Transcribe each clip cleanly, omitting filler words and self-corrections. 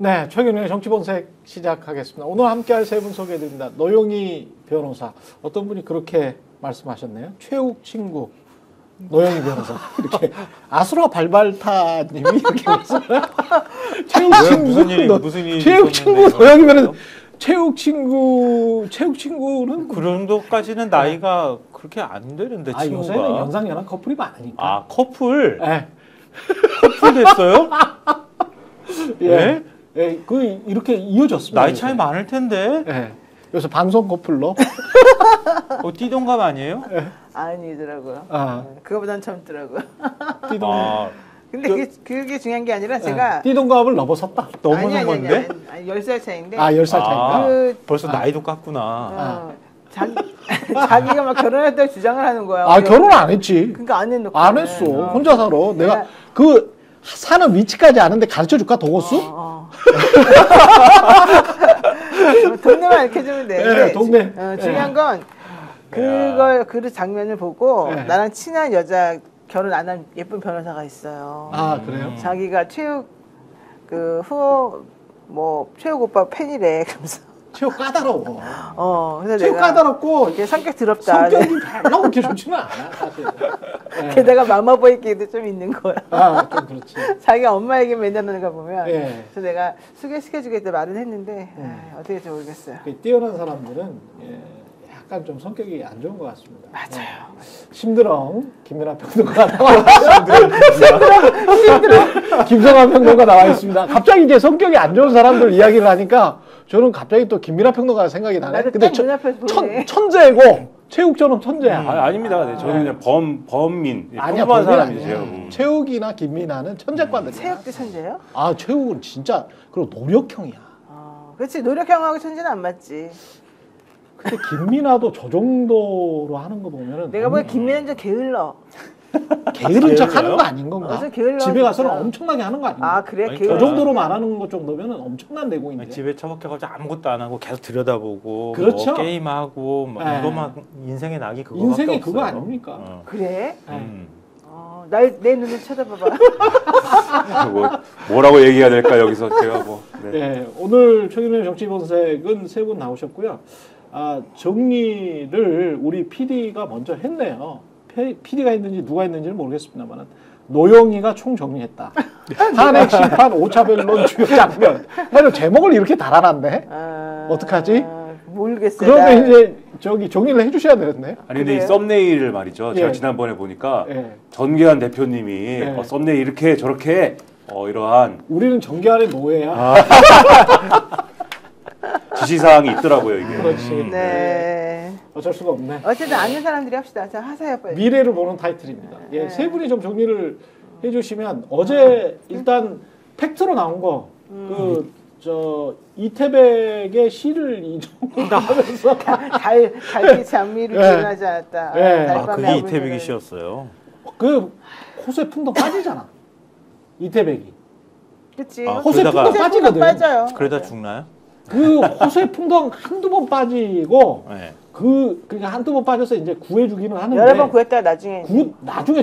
네, 최근의 정치본색 시작하겠습니다. 오늘 함께할 세 분 소개해드립니다. 노영희 변호사. 어떤 분이 그렇게 말씀하셨네요. 최욱 친구 노영희 변호사. 이렇게 아수라 발발타님이 이렇게 말씀하셨어요. 최욱 친구 무슨 일이 최욱 친구 노영희 변호사. 최욱 친구는 그 정도까지는 나이가 그렇게 안 되는데 친구가. 요새는 연상연하 커플이 많으니까. 아, 커플? 네. 커플 됐어요? 예. 예, 이렇게 이어졌습니다. 나이 차이 많을 텐데. 예. 요새 반송 커플로. 띠동갑 아니에요? 예. 아니더라고요. 아. 그거보단 젊더라고요. 아, 근데 그게 중요한 게 아니라 제가 띠동갑을 넘어섰다. 넘어선 건데? 아니, 10살 차이인데. 10살 차이인가? 벌써 나이도 깠구나. 자기가 막 결혼했다고 주장을 하는 거야. 결혼 안 했지. 그러니까 안 해놓고. 안 했어. 혼자 살아. 내가 사는 위치까지 아는데 가르쳐 줄까, 도거수? 동네만 이렇게 해주면 돼. 네, 동네. 중요한 건 그 장면을 보고 나랑 친한 여자 결혼 안 한 예쁜 변호사가 있어요. 아, 그래요? 자기가 최욱 최욱 오빠 팬이래. 그러면서. 최욱 까다로워. 그래서 최욱 까다롭고 성격 더럽다. 성격이 별로 그렇게 좋지는 않아, 사실. 게다가 마마보이기도 좀 있는 거야. 좀 그렇지. 자기가 엄마 얘기 맨날 하는 거 보면. 그래서 내가 소개시켜주겠다 말은 했는데 어떻게 될지 모르겠어요. 뛰어난 사람들은 약간 좀 성격이 안 좋은 것 같습니다. 맞아요. 심드렁 김민하 평론가 나와 있습니다. 김성환 평론가 나와 있습니다. 갑자기 이제 성격이 안 좋은 사람들 이야기를 하니까 저는 갑자기 또 김민하 평론가 생각이 나네. 근데 천재고 최욱처럼 천재야. 아닙니다. 저는 그냥 범민, 아니야, 평범한 사람이세요. 최욱이나 김민하는 천재과들. 최욱도 천재예요? 최욱은 진짜 그리고 노력형이야. 그렇지. 노력형하고 천재는 안 맞지. 근데 김민하도 저 정도로 하는 거 보면은 내가 보기엔 김민하는 좀 게을러. 게으른 척 하는 거 아닌 건가? 집에 가서는 진짜. 엄청나게 하는 거 아닌가? 그래? 저 정도로 말하는 것 정도면 엄청난 내공인데. 집에 처박혀가지고 아무것도 안 하고 계속 들여다보고 그렇죠. 게임하고 이거만 인생의 낙이 그거밖에 인생이 없어요. 그거 아닙니까? 그래? 내 눈을 쳐다봐봐. 뭐라고 얘기해야 될까 여기서 제가 네, 오늘 최근의 정치본색은 세 분 나오셨고요. 정리를 우리 PD가 먼저 했네요. PD가 했는지 누가 했는지는 모르겠습니다만 노영희가 총정리했다. 탄핵 심판 5차 변론 주요 장면. 해도 제목을 이렇게 달아놨네. 어떡하지? 모르겠어요. 그러면 이제 정리를 해주셔야 되겠네. 아니 근데 이 썸네일을 말이죠. 제가 지난번에 보니까 전계한 대표님이 썸네일 이렇게 저렇게 이러한 우리는 정계한의 노예야. 지시사항이 있더라고요 이게. 그렇지. 네. 어쩔 수가 없네. 어쨌든 아는 사람들이 합시다. 자, 하세요 빨리. 미래를 보는 타이틀입니다. 세 분이 좀 정리를 해주시면 어제 일단 팩트로 나온 거 이태백의 시를 인정하면서 달빛 장미를 기원하지 않았다. 그게 이태백이 시였어요. 그 호수에 풍덩 빠지잖아. 이태백이. 그치. 호수에 풍덩 빠지거든. 빠져요. 그러다 죽나요? 그 호수에 풍덩 한두 번 빠지고 그러니까 한두 번 빠져서 이제 구해주기는 하는데 여러 번 구했다가 나중에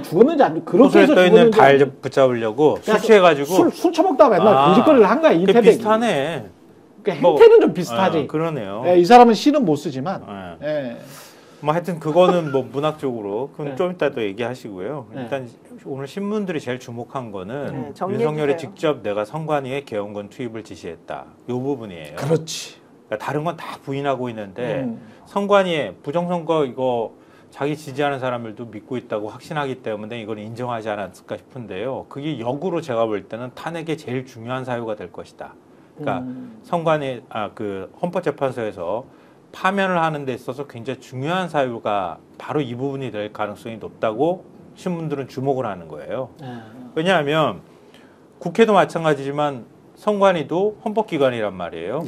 죽었는지 안 그렇게 호수에 해서 떠 있는 죽었는지 달 붙잡으려고 술 취해가지고 술 처먹다 맨날 고집거리를 한 거야 이태백이. 비슷하네. 그러니까 행태는 좀 비슷하지. 그러네요. 이 사람은 시는 못 쓰지만. 하여튼 그거는 문학적으로 그건 좀 이따 또 얘기하시고요. 일단 오늘 신문들이 제일 주목한 거는 윤석열이 직접 내가 선관위에 개헌권 투입을 지시했다. 이 부분이에요. 그렇지. 그러니까 다른 건 다 부인하고 있는데 선관위에 부정선거 이거 자기 지지하는 사람들도 믿고 있다고 확신하기 때문에 이걸 인정하지 않았을까 싶은데요. 그게 역으로 제가 볼 때는 탄핵의 제일 중요한 사유가 될 것이다. 그러니까 선관위 헌법재판소에서 파면을 하는 데 있어서 굉장히 중요한 사유가 바로 이 부분이 될 가능성이 높다고 신문들은 주목을 하는 거예요. 왜냐하면 국회도 마찬가지지만 선관위도 헌법기관이란 말이에요.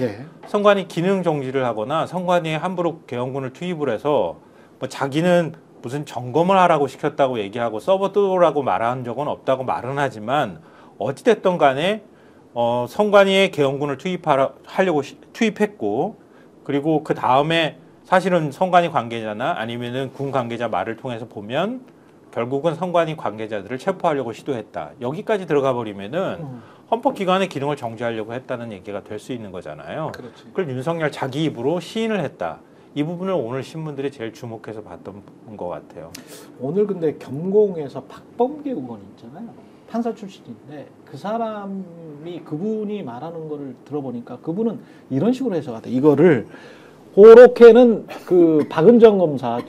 선관위 기능 정지를 하거나 선관위에 함부로 개헌군을 투입을 해서 자기는 무슨 점검을 하라고 시켰다고 얘기하고 서버 뜯으라고 말한 적은 없다고 말은 하지만 어찌됐든 간에 선관위에 개헌군을 투입했고 그리고 그 다음에 사실은 선관위 관계자나 아니면은 군 관계자 말을 통해서 보면 결국은 선관위 관계자들을 체포하려고 시도했다. 여기까지 들어가 버리면은 헌법기관의 기능을 정지하려고 했다는 얘기가 될 수 있는 거잖아요. 그렇지. 그걸 윤석열 자기 입으로 시인을 했다. 이 부분을 오늘 신문들이 제일 주목해서 봤던 것 같아요. 오늘 근데 겸공에서 박범계 의원 있잖아요. 판사 출신인데 그 사람이 그분이 말하는 거를 들어보니까 그분은 이런 식으로 해석하다. 이거를 그렇게는 그 박은정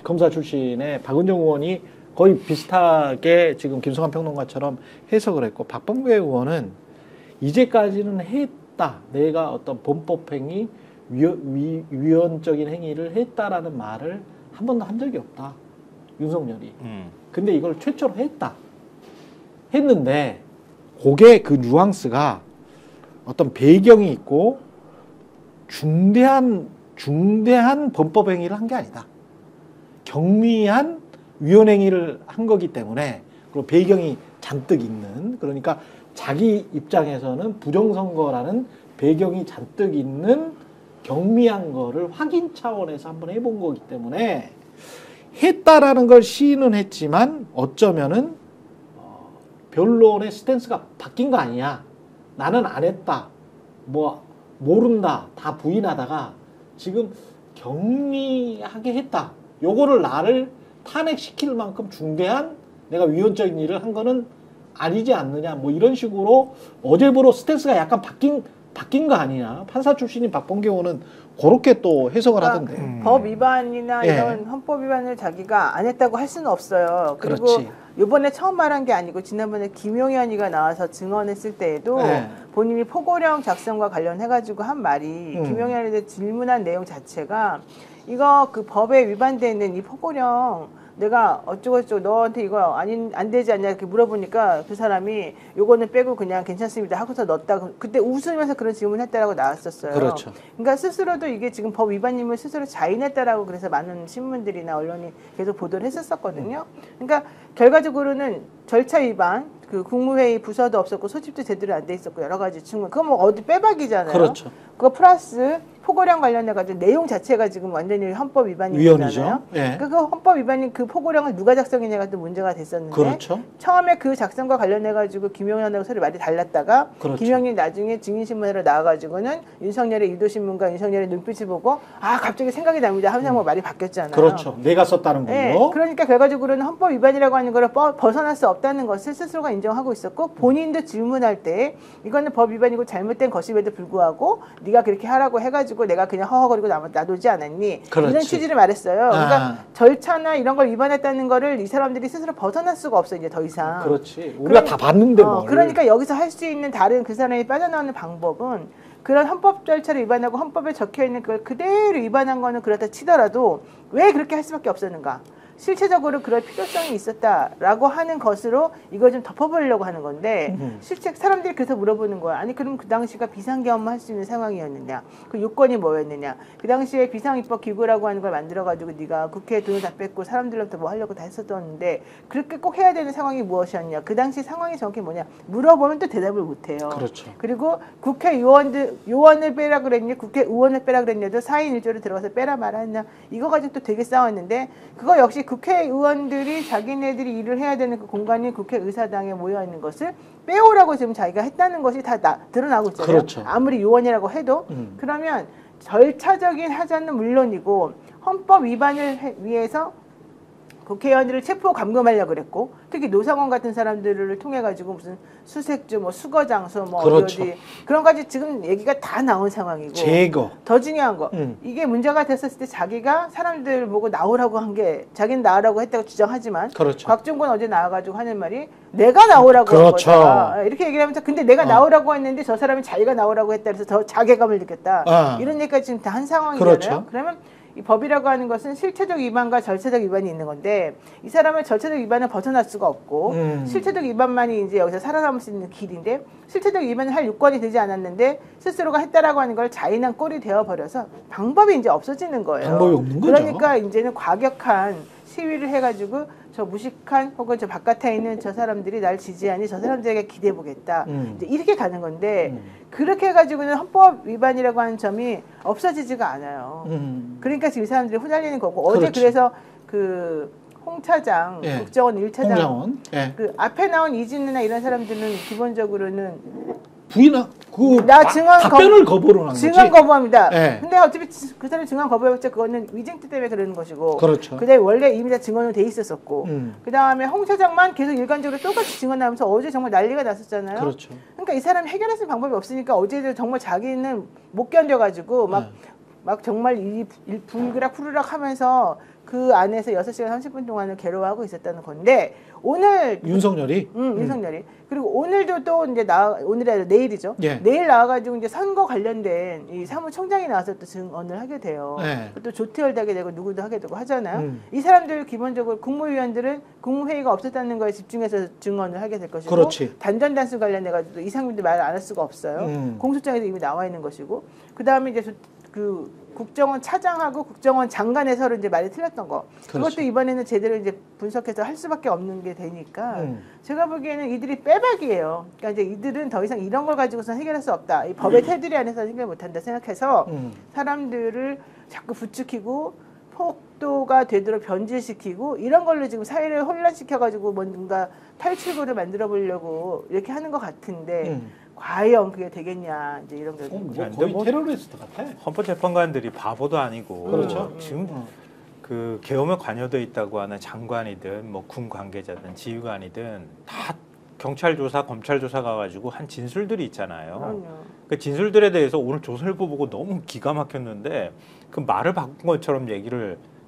검사 출신의 박은정 의원이 거의 비슷하게 지금 김성환 평론가처럼 해석을 했고 박범계 의원은 이제까지는 했다. 내가 어떤 범법행위, 위헌적인 행위를 했다라는 말을 한 번도 한 적이 없다. 윤석열이. 근데 이걸 최초로 했는데 그게 그 뉘앙스가 어떤 배경이 있고 중대한 범법 행위를 한 게 아니다. 경미한 위헌 행위를 한 거기 때문에 그리고 배경이 잔뜩 있는 그러니까 자기 입장에서는 부정선거라는 배경이 잔뜩 있는 경미한 거를 확인 차원에서 한번 해본 거기 때문에 했다라는 걸 시인은 했지만 어쩌면은 변론의 스탠스가 바뀐 거 아니냐. 나는 안 했다. 뭐 모른다. 다 부인하다가 지금 경미하게 했다. 요거를 나를 탄핵시킬 만큼 중대한 내가 위헌적인 일을 한 거는 아니지 않느냐. 뭐 이런 식으로 어제부로 스탠스가 약간 바뀐 거 아니냐. 판사 출신인 박범계 의원은 그렇게 또 해석을 하던데. 법 위반이나 이런 헌법 위반을 자기가 안 했다고 할 수는 없어요. 그리고 그렇지. 이번에 처음 말한 게 아니고 지난번에 김용현이가 나와서 증언했을 때에도 본인이 포고령 작성과 관련해가지고 한 말이 김용현에 대해 질문한 내용 자체가 이거 그 법에 위반되어 있는 이 포고령 내가 어쩌고저쩌고 너한테 이거 안 되지 않냐 이렇게 물어보니까 그 사람이 요거는 빼고 그냥 괜찮습니다 하고서 넣었다. 그때 웃으면서 그런 질문을 했다라고 나왔었어요. 그렇죠. 그러니까 스스로도 이게 지금 법 위반임을 스스로 자인했다라고 그래서 많은 신문들이나 언론이 계속 보도를 했었거든요. 그러니까 결과적으로는 절차 위반, 그 국무회의 부서도 없었고 소집도 제대로 안 돼 있었고 여러 가지 증거. 그거 뭐 어디 빼박이잖아요. 그렇죠. 그거 플러스 포고령 관련해가지고 내용 자체가 지금 완전히 헌법 위반인 거잖아요. 예. 그 헌법 위반인 그 포고령을 누가 작성했냐가 또 문제가 됐었는데 그렇죠. 처음에 그 작성과 관련해가지고 김용현하고 서로 말이 달랐다가 그렇죠. 김용현이 나중에 증인신문으로 나와가지고는 윤석열의 유도신문과 윤석열의 눈빛을 보고 아 갑자기 생각이 납니다 하면서 뭐 말이 바뀌었잖아요. 그렇죠. 내가 썼다는 걸로. 네, 그러니까 결과적으로는 헌법 위반이라고 하는 걸 벗어날 수 없다는 것을 스스로가 인정하고 있었고 본인도 질문할 때 이거는 법 위반이고 잘못된 것임에도 불구하고 네가 그렇게 하라고 해가지고 내가 그냥 허허거리고 놔두지 않았니? 그렇지. 이런 취지를 말했어요. 그러니까 절차나 이런 걸 위반했다는 거를 이 사람들이 스스로 벗어날 수가 없어 이제 더 이상. 그렇지. 우리가 다 봤는데 뭐. 그러니까 여기서 할 수 있는 다른 그 사람이 빠져나오는 방법은 그런 헌법 절차를 위반하고 헌법에 적혀있는 그걸 그대로 위반한 거는 그렇다 치더라도 왜 그렇게 할 수밖에 없었는가? 실체적으로 그럴 필요성이 있었다라고 하는 것으로 이걸 좀 덮어보려고 하는 건데 실제 사람들이 그래서 물어보는 거야. 아니 그럼 그 당시가 비상계엄만 할 수 있는 상황이었느냐? 그 요건이 뭐였느냐? 그 당시에 비상입법 기구라고 하는 걸 만들어가지고 네가 국회에 돈을 다 뺏고 사람들로부터 뭐 하려고 다 했었는데 그렇게 꼭 해야 되는 상황이 무엇이었냐? 그 당시 상황이 정확히 뭐냐? 물어보면 또 대답을 못해요. 그렇죠. 그리고 요원을 빼라 그랬냐? 국회의원을 빼라 그랬냐도 4인 1조로 들어가서 빼라 말아 했냐? 이거 가지고 또 되게 싸웠는데 그거 역시 국회의원들이 자기네들이 일을 해야 되는 그 공간이 국회의사당에 모여있는 것을 빼오라고 지금 자기가 했다는 것이 다 드러나고 있잖아요. 그렇죠. 아무리 요원이라고 해도 그러면 절차적인 하자는 물론이고 헌법 위반을 위해서 국회의원들을 체포 감금하려고 그랬고 특히 노상원 같은 사람들을 통해 가지고 무슨 수색주 뭐 수거 장소 뭐 그렇죠. 어디 그런 가지 지금 얘기가 다 나온 상황이고 제거. 더 중요한 거 이게 문제가 됐었을 때 자기가 사람들 보고 나오라고 한 게 자기는 나오라고 했다고 주장하지만 그렇죠. 곽종건 어제 나와가지고 하는 말이 내가 나오라고 그렇죠. 한 거다 이렇게 얘기를 하면서 근데 내가 나오라고 했는데 저 사람이 자기가 나오라고 했다 그래서 더 자괴감을 느꼈다 이런 얘기까지 지금 다 한 상황이잖아요. 그렇죠. 그러면 이 법이라고 하는 것은 실체적 위반과 절차적 위반이 있는 건데 이 사람은 절차적 위반을 벗어날 수가 없고 실체적 위반만이 이제 여기서 살아남을 수 있는 길인데 실체적 위반을 할 요건이 되지 않았는데 스스로가 했다라고 하는 걸 자인한 꼴이 되어버려서 방법이 이제 없어지는 거예요. 방법이 없는 거죠. 그러니까 이제는 과격한 시위를 해가지고 저 무식한 혹은 저 바깥에 있는 저 사람들이 날 지지하니 저 사람들에게 기대해보겠다. 이제 이렇게 가는 건데 그렇게 해가지고는 헌법 위반이라고 하는 점이 없어지지가 않아요. 그러니까 지금 이 사람들이 휘날리는 거고 그렇지. 어제 그래서 그 홍 차장, 예. 국정원 1차장 홍장원. 예. 그 앞에 나온 이진우나 이런 사람들은 기본적으로는 부인하 나 증언 답변을 거부를 한 거지. 증언 거부합니다. 네. 근데 어차피 그 사람 증언 거부해봤자 그거는 위증죄 때문에 그러는 것이고. 그렇죠. 그다음에 원래 이미 다 증언은 돼 있었었고. 그다음에 홍 차장만 계속 일관적으로 똑같이 증언하면서 어제 정말 난리가 났었잖아요. 그렇죠. 그러니까 이 사람이 해결할 수 있는 방법이 없으니까 어제도 정말 자기는 못 견뎌가지고 막 정말 불그락 후르락 하면서 그 안에서 6시간 30분 동안을 괴로워하고 있었다는 건데 오늘 윤석열이 윤석열이 그리고 오늘도 또 이제 오늘이 아니라 내일이죠. 예. 내일 나와가지고 이제 선거 관련된 이 사무총장이 나와서 또 증언을 하게 돼요. 네. 또 조태열도 하게 되고 누구도 하게 되고 하잖아요. 이 사람들 기본적으로 국무위원들은 국무회의가 없었다는 거에 집중해서 증언을 하게 될 것이고 그렇지. 단전단수 관련해가지고 이상민도 말을 안 할 수가 없어요. 공소장에도 이미 나와 있는 것이고 그 다음에 이제 그 국정원 차장하고 국정원 장관의 서로 이제 말이 틀렸던 거. 그것도 이번에는 제대로 이제 분석해서 할 수밖에 없는 게 되니까 제가 보기에는 이들이 빼박이에요. 그러니까 이제 이들은 더 이상 이런 걸 가지고서 해결할 수 없다. 이 법의 테두리 안에서 해결 못한다 생각해서 사람들을 자꾸 부추기고 폭도가 되도록 변질시키고 이런 걸로 지금 사회를 혼란시켜가지고 뭔가 탈출구를 만들어 보려고 이렇게 하는 것 같은데 과연 그게 되겠냐 이제 이런 게 거의 테러리스트 같아. 헌법재판관들이 바보도 아니고 그렇죠. 지금 그 계엄에 관여돼 있다고 하는 장관이든 뭐 군 관계자든 지휘관이든 다 경찰 조사, 검찰 조사 가가지고 한 진술들이 있잖아요. 그럼요. 그 진술들에 대해서 오늘 조선일보 보고 너무 기가 막혔는데 그 말을 바꾼 것처럼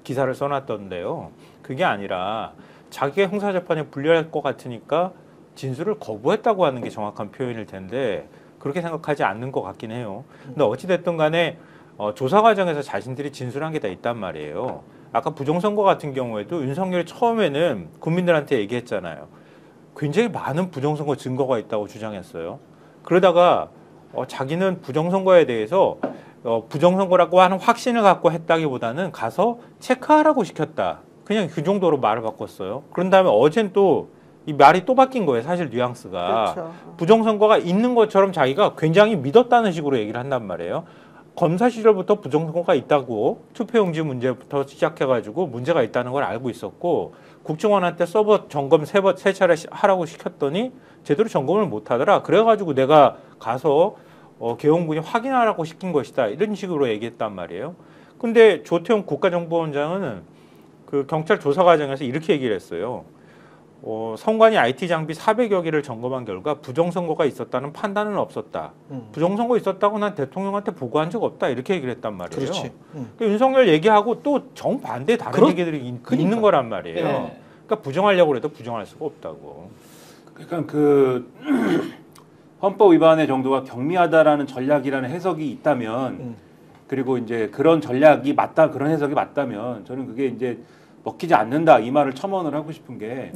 기사를 써놨던데요. 그게 아니라 자기의 형사재판에 불리할 것 같으니까 진술을 거부했다고 하는 게 정확한 표현일 텐데 그렇게 생각하지 않는 것 같긴 해요. 근데 어찌됐든 간에 조사 과정에서 자신들이 진술한 게 다 있단 말이에요. 아까 부정선거 같은 경우에도 윤석열이 처음에는 국민들한테 얘기했잖아요. 굉장히 많은 부정선거 증거가 있다고 주장했어요. 그러다가 자기는 부정선거에 대해서 부정선거라고 하는 확신을 갖고 했다기보다는 가서 체크하라고 시켰다. 그냥 그 정도로 말을 바꿨어요. 그런 다음에 어젠 또 이 말이 또 바뀐 거예요. 사실 뉘앙스가. 그렇죠. 부정선거가 있는 것처럼 자기가 굉장히 믿었다는 식으로 얘기를 한단 말이에요. 검사 시절부터 부정선거가 있다고 투표용지 문제부터 시작해가지고 문제가 있다는 걸 알고 있었고 국정원한테 서버 점검 세 차례 하라고 시켰더니 제대로 점검을 못 하더라. 그래가지고 내가 가서 계엄군이 확인하라고 시킨 것이다. 이런 식으로 얘기했단 말이에요. 근데 조태용 국가정보원장은 그 경찰 조사 과정에서 이렇게 얘기를 했어요. 선관위 IT 장비 400여 개를 점검한 결과 부정선거가 있었다는 판단은 없었다. 부정선거 있었다고 난 대통령한테 보고한 적 없다. 이렇게 얘기를 했단 말이에요. 그렇지. 그러니까 윤석열 얘기하고 또 정반대 다른 얘기들이 있는 거란 말이에요. 네. 그러니까 부정하려고 해도 부정할 수가 없다고. 그러니까 그 헌법 위반의 정도가 경미하다라는 전략이라는 해석이 있다면 그리고 이제 그런 전략이 맞다, 그런 해석이 맞다면 저는 그게 이제 먹히지 않는다 이 말을 첨언을 하고 싶은 게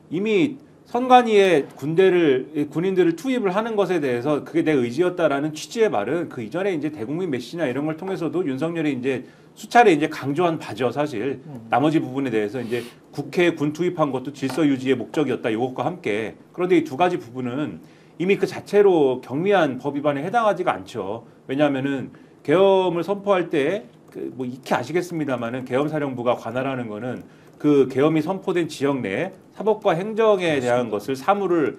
이미 선관위에 군인들을 투입을 하는 것에 대해서 그게 내 의지였다라는 취지의 말은 그 이전에 이제 대국민 메시지나 이런 걸 통해서도 윤석열이 이제 수차례 이제 강조한 바죠 사실. 나머지 부분에 대해서 이제 국회에 군 투입한 것도 질서 유지의 목적이었다 이것과 함께. 그런데 이 두 가지 부분은 이미 그 자체로 경미한 법 위반에 해당하지가 않죠. 왜냐하면은 계엄을 선포할 때 뭐 익히 아시겠습니다만은 계엄사령부가 관할하는 거는 그 계엄이 선포된 지역 내 사법과 행정에 대한 것을 사무를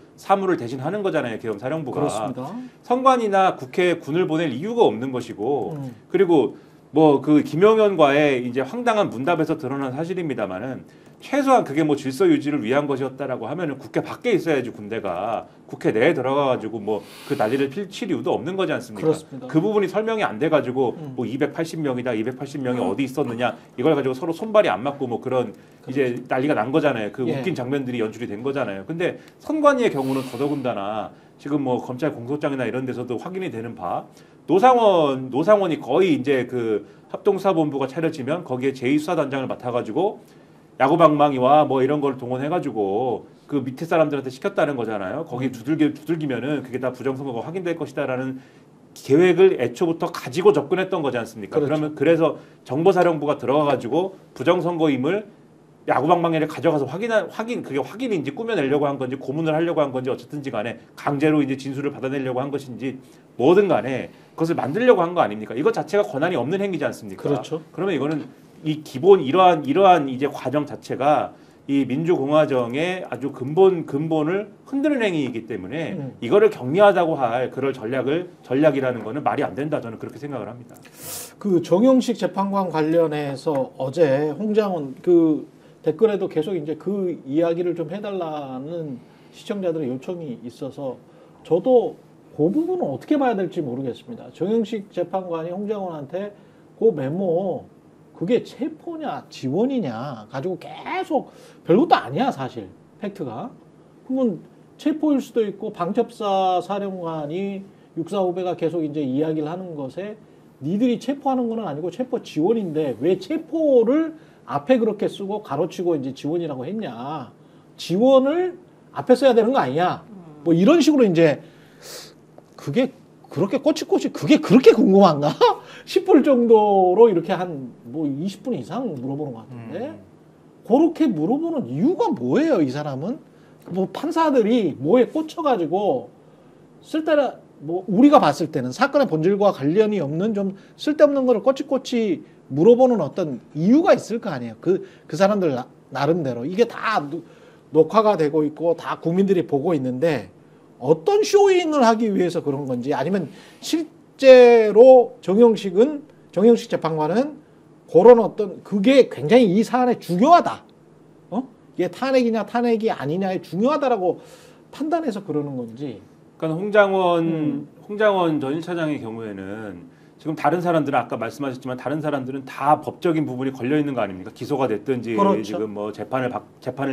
대신하는 거잖아요. 계엄사령부가. 그렇습니다. 선관이나 국회에 군을 보낼 이유가 없는 것이고 그리고 뭐 그 김용현과의 이제 황당한 문답에서 드러난 사실입니다만은 최소한 그게 뭐 질서 유지를 위한 것이었다라고 하면은 국회 밖에 있어야지 군대가 국회 내에 들어가가지고 뭐 그 난리를 펼칠 이유도 없는 거지 않습니까? 그렇습니다. 그 부분이 설명이 안 돼가지고 뭐 280명이다, 280명이 어디 있었느냐 이걸 가지고 서로 손발이 안 맞고 뭐 그런 이제 난리가 난 거잖아요. 그 웃긴 장면들이 연출이 된 거잖아요. 근데 선관위의 경우는 더더군다나 지금 뭐 검찰 공소장이나 이런 데서도 확인이 되는 바 노상원이 거의 이제 그 합동수사본부가 차려지면 거기에 제2수사단장을 맡아가지고 야구방망이와 뭐 이런 걸 동원해가지고 그 밑에 사람들한테 시켰다는 거잖아요. 거기 두들기면은 그게 다 부정선거가 확인될 것이다라는 계획을 애초부터 가지고 접근했던 거지 않습니까? 그렇죠. 그래서 정보사령부가 들어가가지고 부정선거임을 야구방망이를 가져가서 그게 확인인지 꾸며내려고 한 건지 고문을 하려고 한 건지 어쨌든지 간에 강제로 이제 진술을 받아내려고 한 것인지 뭐든 간에 그것을 만들려고 한 거 아닙니까? 이것 자체가 권한이 없는 행위지 않습니까? 그렇죠. 그러면 이거는 이 기본 이러한 이제 과정 자체가 이 민주공화정의 아주 근본을 흔드는 행위이기 때문에 이거를 격리하다고 할 그런 전략이라는 거는 말이 안 된다. 저는 그렇게 생각을 합니다. 그 정영식 재판관 관련해서 어제 홍장원 그 댓글에도 계속 이제 그 이야기를 좀 해달라는 시청자들의 요청이 있어서 저도 그 부분은 어떻게 봐야 될지 모르겠습니다. 정영식 재판관이 홍장원한테 그 메모 그게 체포냐 지원이냐 가지고 계속 별것도 아니야 사실 팩트가. 그러면 체포일 수도 있고 방첩사 사령관이 육사 후배가 계속 이제 이야기를 하는 것에 니들이 체포하는 건 아니고 체포 지원인데 왜 체포를 앞에 그렇게 쓰고 가로치고 이제 지원이라고 했냐. 지원을 앞에 써야 되는 거 아니냐. 뭐 이런 식으로 이제 그게 그렇게 꼬치꼬치 그게 그렇게 궁금한가 싶을 정도로 이렇게 한 뭐 20분 이상 물어보는 것 같은데 그렇게 물어보는 이유가 뭐예요? 이 사람은 뭐 판사들이 뭐에 꽂혀가지고 쓸데나 뭐 우리가 봤을 때는 사건의 본질과 관련이 없는 좀 쓸데없는 거를 꼬치꼬치 물어보는 어떤 이유가 있을 거 아니에요. 그 사람들 나름대로 이게 다 녹화가 되고 있고 다 국민들이 보고 있는데 어떤 쇼잉을 하기 위해서 그런 건지 아니면 실제로 정영식 재판관은 그런 어떤 그게 굉장히 이 사안에 중요하다. 이게 탄핵이냐 탄핵이 아니냐에 중요하다라고 판단해서 그러는 건지. 그러니까 홍장원 전 1차장의 경우에는 지금 다른 사람들은 아까 말씀하셨지만 다른 사람들은 다 법적인 부분이 걸려 있는 거 아닙니까? 기소가 됐든지 그렇죠. 지금 뭐 재판을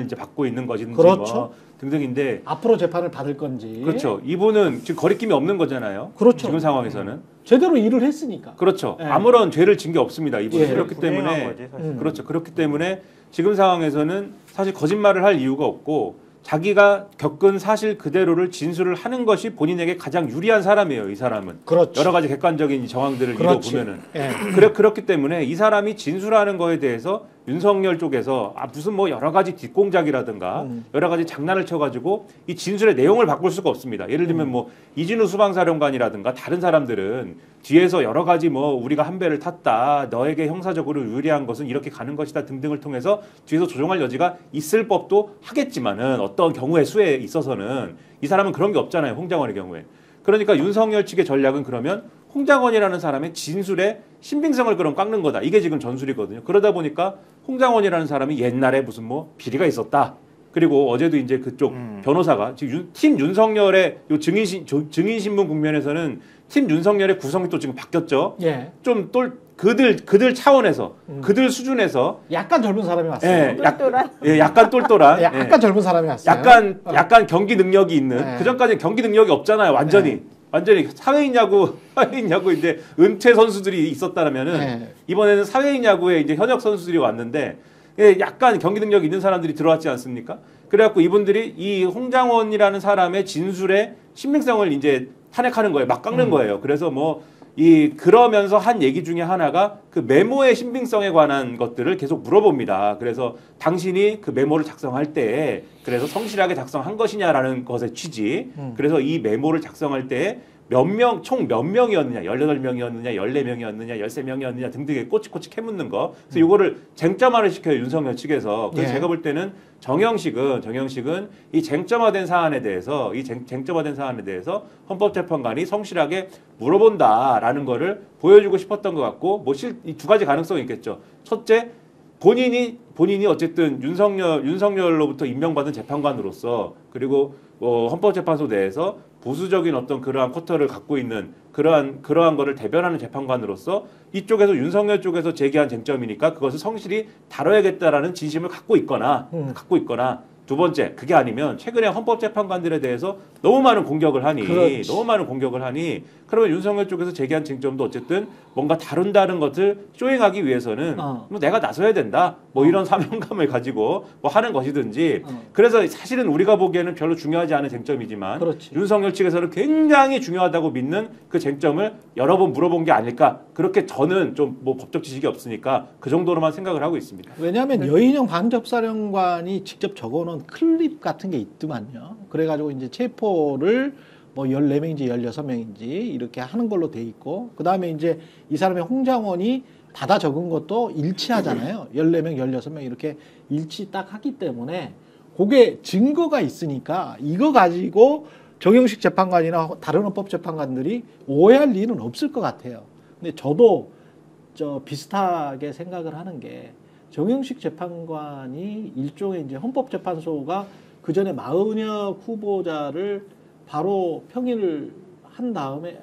이제 받고 있는 것인지 그렇죠. 뭐 등등인데 앞으로 재판을 받을 건지. 그렇죠. 이분은 지금 거리낌이 없는 거잖아요. 그렇죠. 지금 상황에서는 제대로 일을 했으니까. 그렇죠. 네. 아무런 죄를 진 게 없습니다. 이분은 예. 그렇기 때문에 거지, 사실. 그렇죠. 그렇기 때문에 지금 상황에서는 사실 거짓말을 할 이유가 없고 자기가 겪은 사실 그대로를 진술을 하는 것이 본인에게 가장 유리한 사람이에요. 이 사람은. 그렇죠. 여러 가지 객관적인 정황들을 그렇지. 읽어보면은. 예. 그렇기 때문에 이 사람이 진술하는 거에 대해서 윤석열 쪽에서 무슨 뭐 여러 가지 뒷공작이라든가 여러 가지 장난을 쳐가지고 이 진술의 내용을 바꿀 수가 없습니다. 예를 들면 뭐 이진우 수방사령관이라든가 다른 사람들은 뒤에서 여러 가지 뭐 우리가 한 배를 탔다, 너에게 형사적으로 유리한 것은 이렇게 가는 것이다 등등을 통해서 뒤에서 조정할 여지가 있을 법도 하겠지만은 어떤 경우의 수에 있어서는 이 사람은 그런 게 없잖아요. 홍장원의 경우에. 그러니까 윤석열 측의 전략은 그러면 홍장원이라는 사람의 진술의 신빙성을 그럼 깎는 거다. 이게 지금 전술이거든요. 그러다 보니까 홍장원이라는 사람이 옛날에 무슨 뭐 비리가 있었다. 그리고 어제도 이제 그쪽 변호사가 지금 팀 윤석열의 요 증인신문 국면에서는 팀 윤석열의 구성이 또 지금 바뀌었죠. 예. 좀 그들 차원에서 그들 수준에서 약간 젊은 사람이 왔어요. 예, 똘똘한. 약간 똘똘한 약간 젊은 사람이 왔어요. 약간 경기 능력이 있는 네. 그 전까지 경기 능력이 없잖아요. 완전히 사회인 야구 이제 은퇴 선수들이 있었다면은 네. 이번에는 사회인 야구에 이제 현역 선수들이 왔는데 약간 경기 능력이 있는 사람들이 들어왔지 않습니까? 그래갖고 이분들이 이 홍장원이라는 사람의 진술의 신빙성을 이제 탄핵하는 거예요. 막 깎는 거예요. 그래서 뭐 그러면서 한 얘기 중에 하나가 그 메모의 신빙성에 관한 것들을 계속 물어봅니다. 그래서 당신이 그 메모를 작성할 때 그래서 성실하게 작성한 것이냐라는 것의 취지. 그래서 이 메모를 작성할 때 총 몇 명이었느냐, 18명이었느냐, 14명이었느냐, 13명이었느냐 등등에 꼬치꼬치 캐묻는 거. 그래서 이거를 쟁점화를 시켜요, 윤석열 측에서. 그래서 예. 제가 볼 때는 정영식은 이 쟁점화된 사안에 대해서 헌법재판관이 성실하게 물어본다라는 거를 보여주고 싶었던 것 같고, 이 두 가지 가능성이 있겠죠. 첫째, 본인이 어쨌든 윤석열로부터 임명받은 재판관으로서 그리고 헌법재판소 내에서 보수적인 어떤 그러한 쿼터를 갖고 있는 그러한 거를 대변하는 재판관으로서 이쪽에서 윤석열 쪽에서 제기한 쟁점이니까 그것을 성실히 다뤄야겠다라는 진심을 갖고 있거나 두 번째, 그게 아니면 최근에 헌법재판관들에 대해서 너무 많은 공격을 하니 그러면 윤석열 쪽에서 제기한 쟁점도 어쨌든 뭔가 다룬다는 것을 쇼잉하기 위해서는 뭐 내가 나서야 된다. 뭐 이런 사명감을 가지고 뭐 하는 것이든지 그래서 사실은 우리가 보기에는 별로 중요하지 않은 쟁점이지만 그렇지. 윤석열 측에서는 굉장히 중요하다고 믿는 그 쟁점을 여러 번 물어본 게 아닐까. 그렇게 저는 좀 뭐 법적 지식이 없으니까 그 정도로만 생각을 하고 있습니다. 왜냐하면 여인영 방첩사령관이 직접 적어놓은 클립 같은 게 있더만요. 그래가지고 이제 체포를 뭐 14명인지 16명인지 이렇게 하는 걸로 돼 있고 그다음에 이제 이 사람의 홍장원이 받아 적은 것도 일치하잖아요. 14명, 16명 이렇게 일치 딱 하기 때문에 그게 증거가 있으니까 이거 가지고 정영식 재판관이나 다른 헌법재판관들이 오해할 일은 없을 것 같아요. 근데 저도 비슷하게 생각을 하는 게 정영식 재판관이 일종의 이제 헌법재판소가 그 전에 마은혁 후보자를 바로 평일을 한 다음에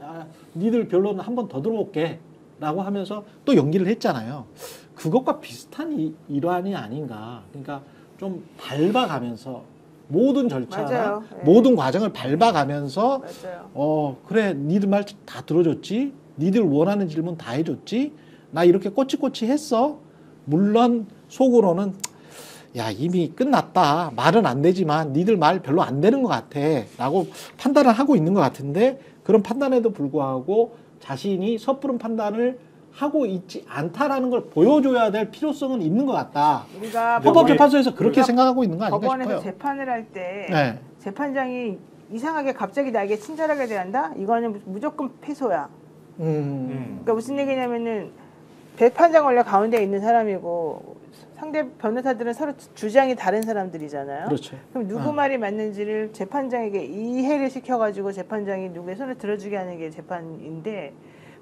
니들 변론 한 번 더 들어올게 라고 하면서 또 연기를 했잖아요. 그것과 비슷한 일환이 아닌가. 그러니까 좀 밟아가면서 모든 절차나 네. 모든 과정을 밟아가면서 맞아요. 그래 니들 말 다 들어줬지, 니들 원하는 질문 다 해줬지, 나 이렇게 꼬치꼬치 했어. 물론 속으로는 야 이미 끝났다, 말은 안 되지만 니들 말 별로 안 되는 것 같아 라고 판단을 하고 있는 것 같은데 그런 판단에도 불구하고 자신이 섣부른 판단을 하고 있지 않다라는 걸 보여줘야 될 필요성은 있는 것 같다. 우리가 헌법재판소에서 그렇게 생각하고 있는 거 아닌가 법원에서 싶어요. 재판을 할 때 네. 재판장이 이상하게 갑자기 나에게 친절하게 대한다? 이거는 무조건 패소야. 그러니까 무슨 얘기냐면은 재판장 원래 가운데 있는 사람이고 상대 변호사들은 서로 주장이 다른 사람들이잖아요. 그렇죠. 그럼 누구 말이 맞는지를 재판장에게 이해를 시켜가지고 재판장이 누구의 손을 들어주게 하는 게 재판인데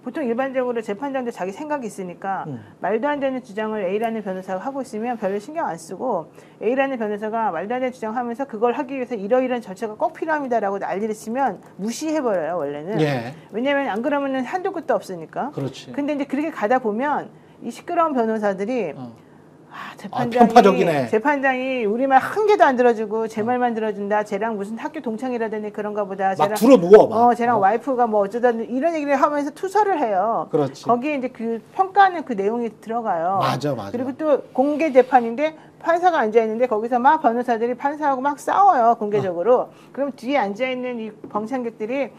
보통 일반적으로 재판장도 자기 생각이 있으니까 말도 안 되는 주장을 A라는 변호사가 하고 있으면 별로 신경 안 쓰고 A라는 변호사가 말도 안 되는 주장을 하면서 그걸 하기 위해서 이러이러한 절차가 꼭 필요합니다라고 난리를 치면 무시해버려요 원래는. 예. 왜냐하면 안 그러면은 한도 끝도 없으니까. 그렇지. 근데 이제 그렇게 가다 보면 이 시끄러운 변호사들이 편파적이네. 재판장이 우리 말 한 개도 안 들어주고 제 말만 들어준다. 쟤랑 무슨 학교 동창이라더니 그런가 보다. 막 들어 누워 막. 쟤랑 와이프가 뭐 어쩌다 이런 얘기를 하면서 투서를 해요. 그렇지. 거기에 이제 그 평가하는 그 내용이 들어가요. 맞아. 그리고 또 공개 재판인데 판사가 앉아 있는데 거기서 막 변호사들이 판사하고 막 싸워요 공개적으로. 그럼 뒤에 앉아 있는 이 병창객들이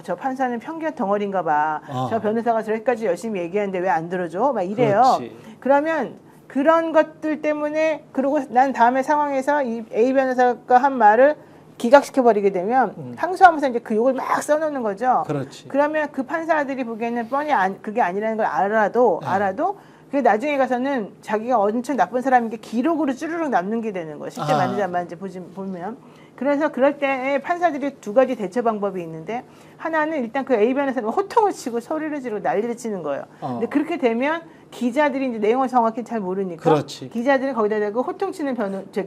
저 판사는 편견 덩어리인가 봐. 저 변호사가 저렇게까지 열심히 얘기하는데 왜 안 들어줘? 막 이래요. 그렇지. 그러면 그런 것들 때문에 그리고 난 다음에 상황에서 이 A 변호사가 한 말을 기각시켜 버리게 되면 항소하면서 이제 그 욕을 막 써놓는 거죠. 그렇지. 그러면 그 판사들이 보기에는 뻔히 그게 아니라는 걸 알아도 그 나중에 가서는 자기가 엄청 나쁜 사람인 게 기록으로 쭈르륵 남는 게 되는 거예요. 실제 맞는지 안 맞는지 보면. 그래서 그럴 때 판사들이 두 가지 대처 방법이 있는데 하나는 일단 그 A 변호사는 호통을 치고 소리를 지르고 난리를 치는 거예요. 근데 그렇게 되면 기자들이 이제 내용을 정확히 잘 모르니까 그렇지. 기자들이 거기다 대고 호통치는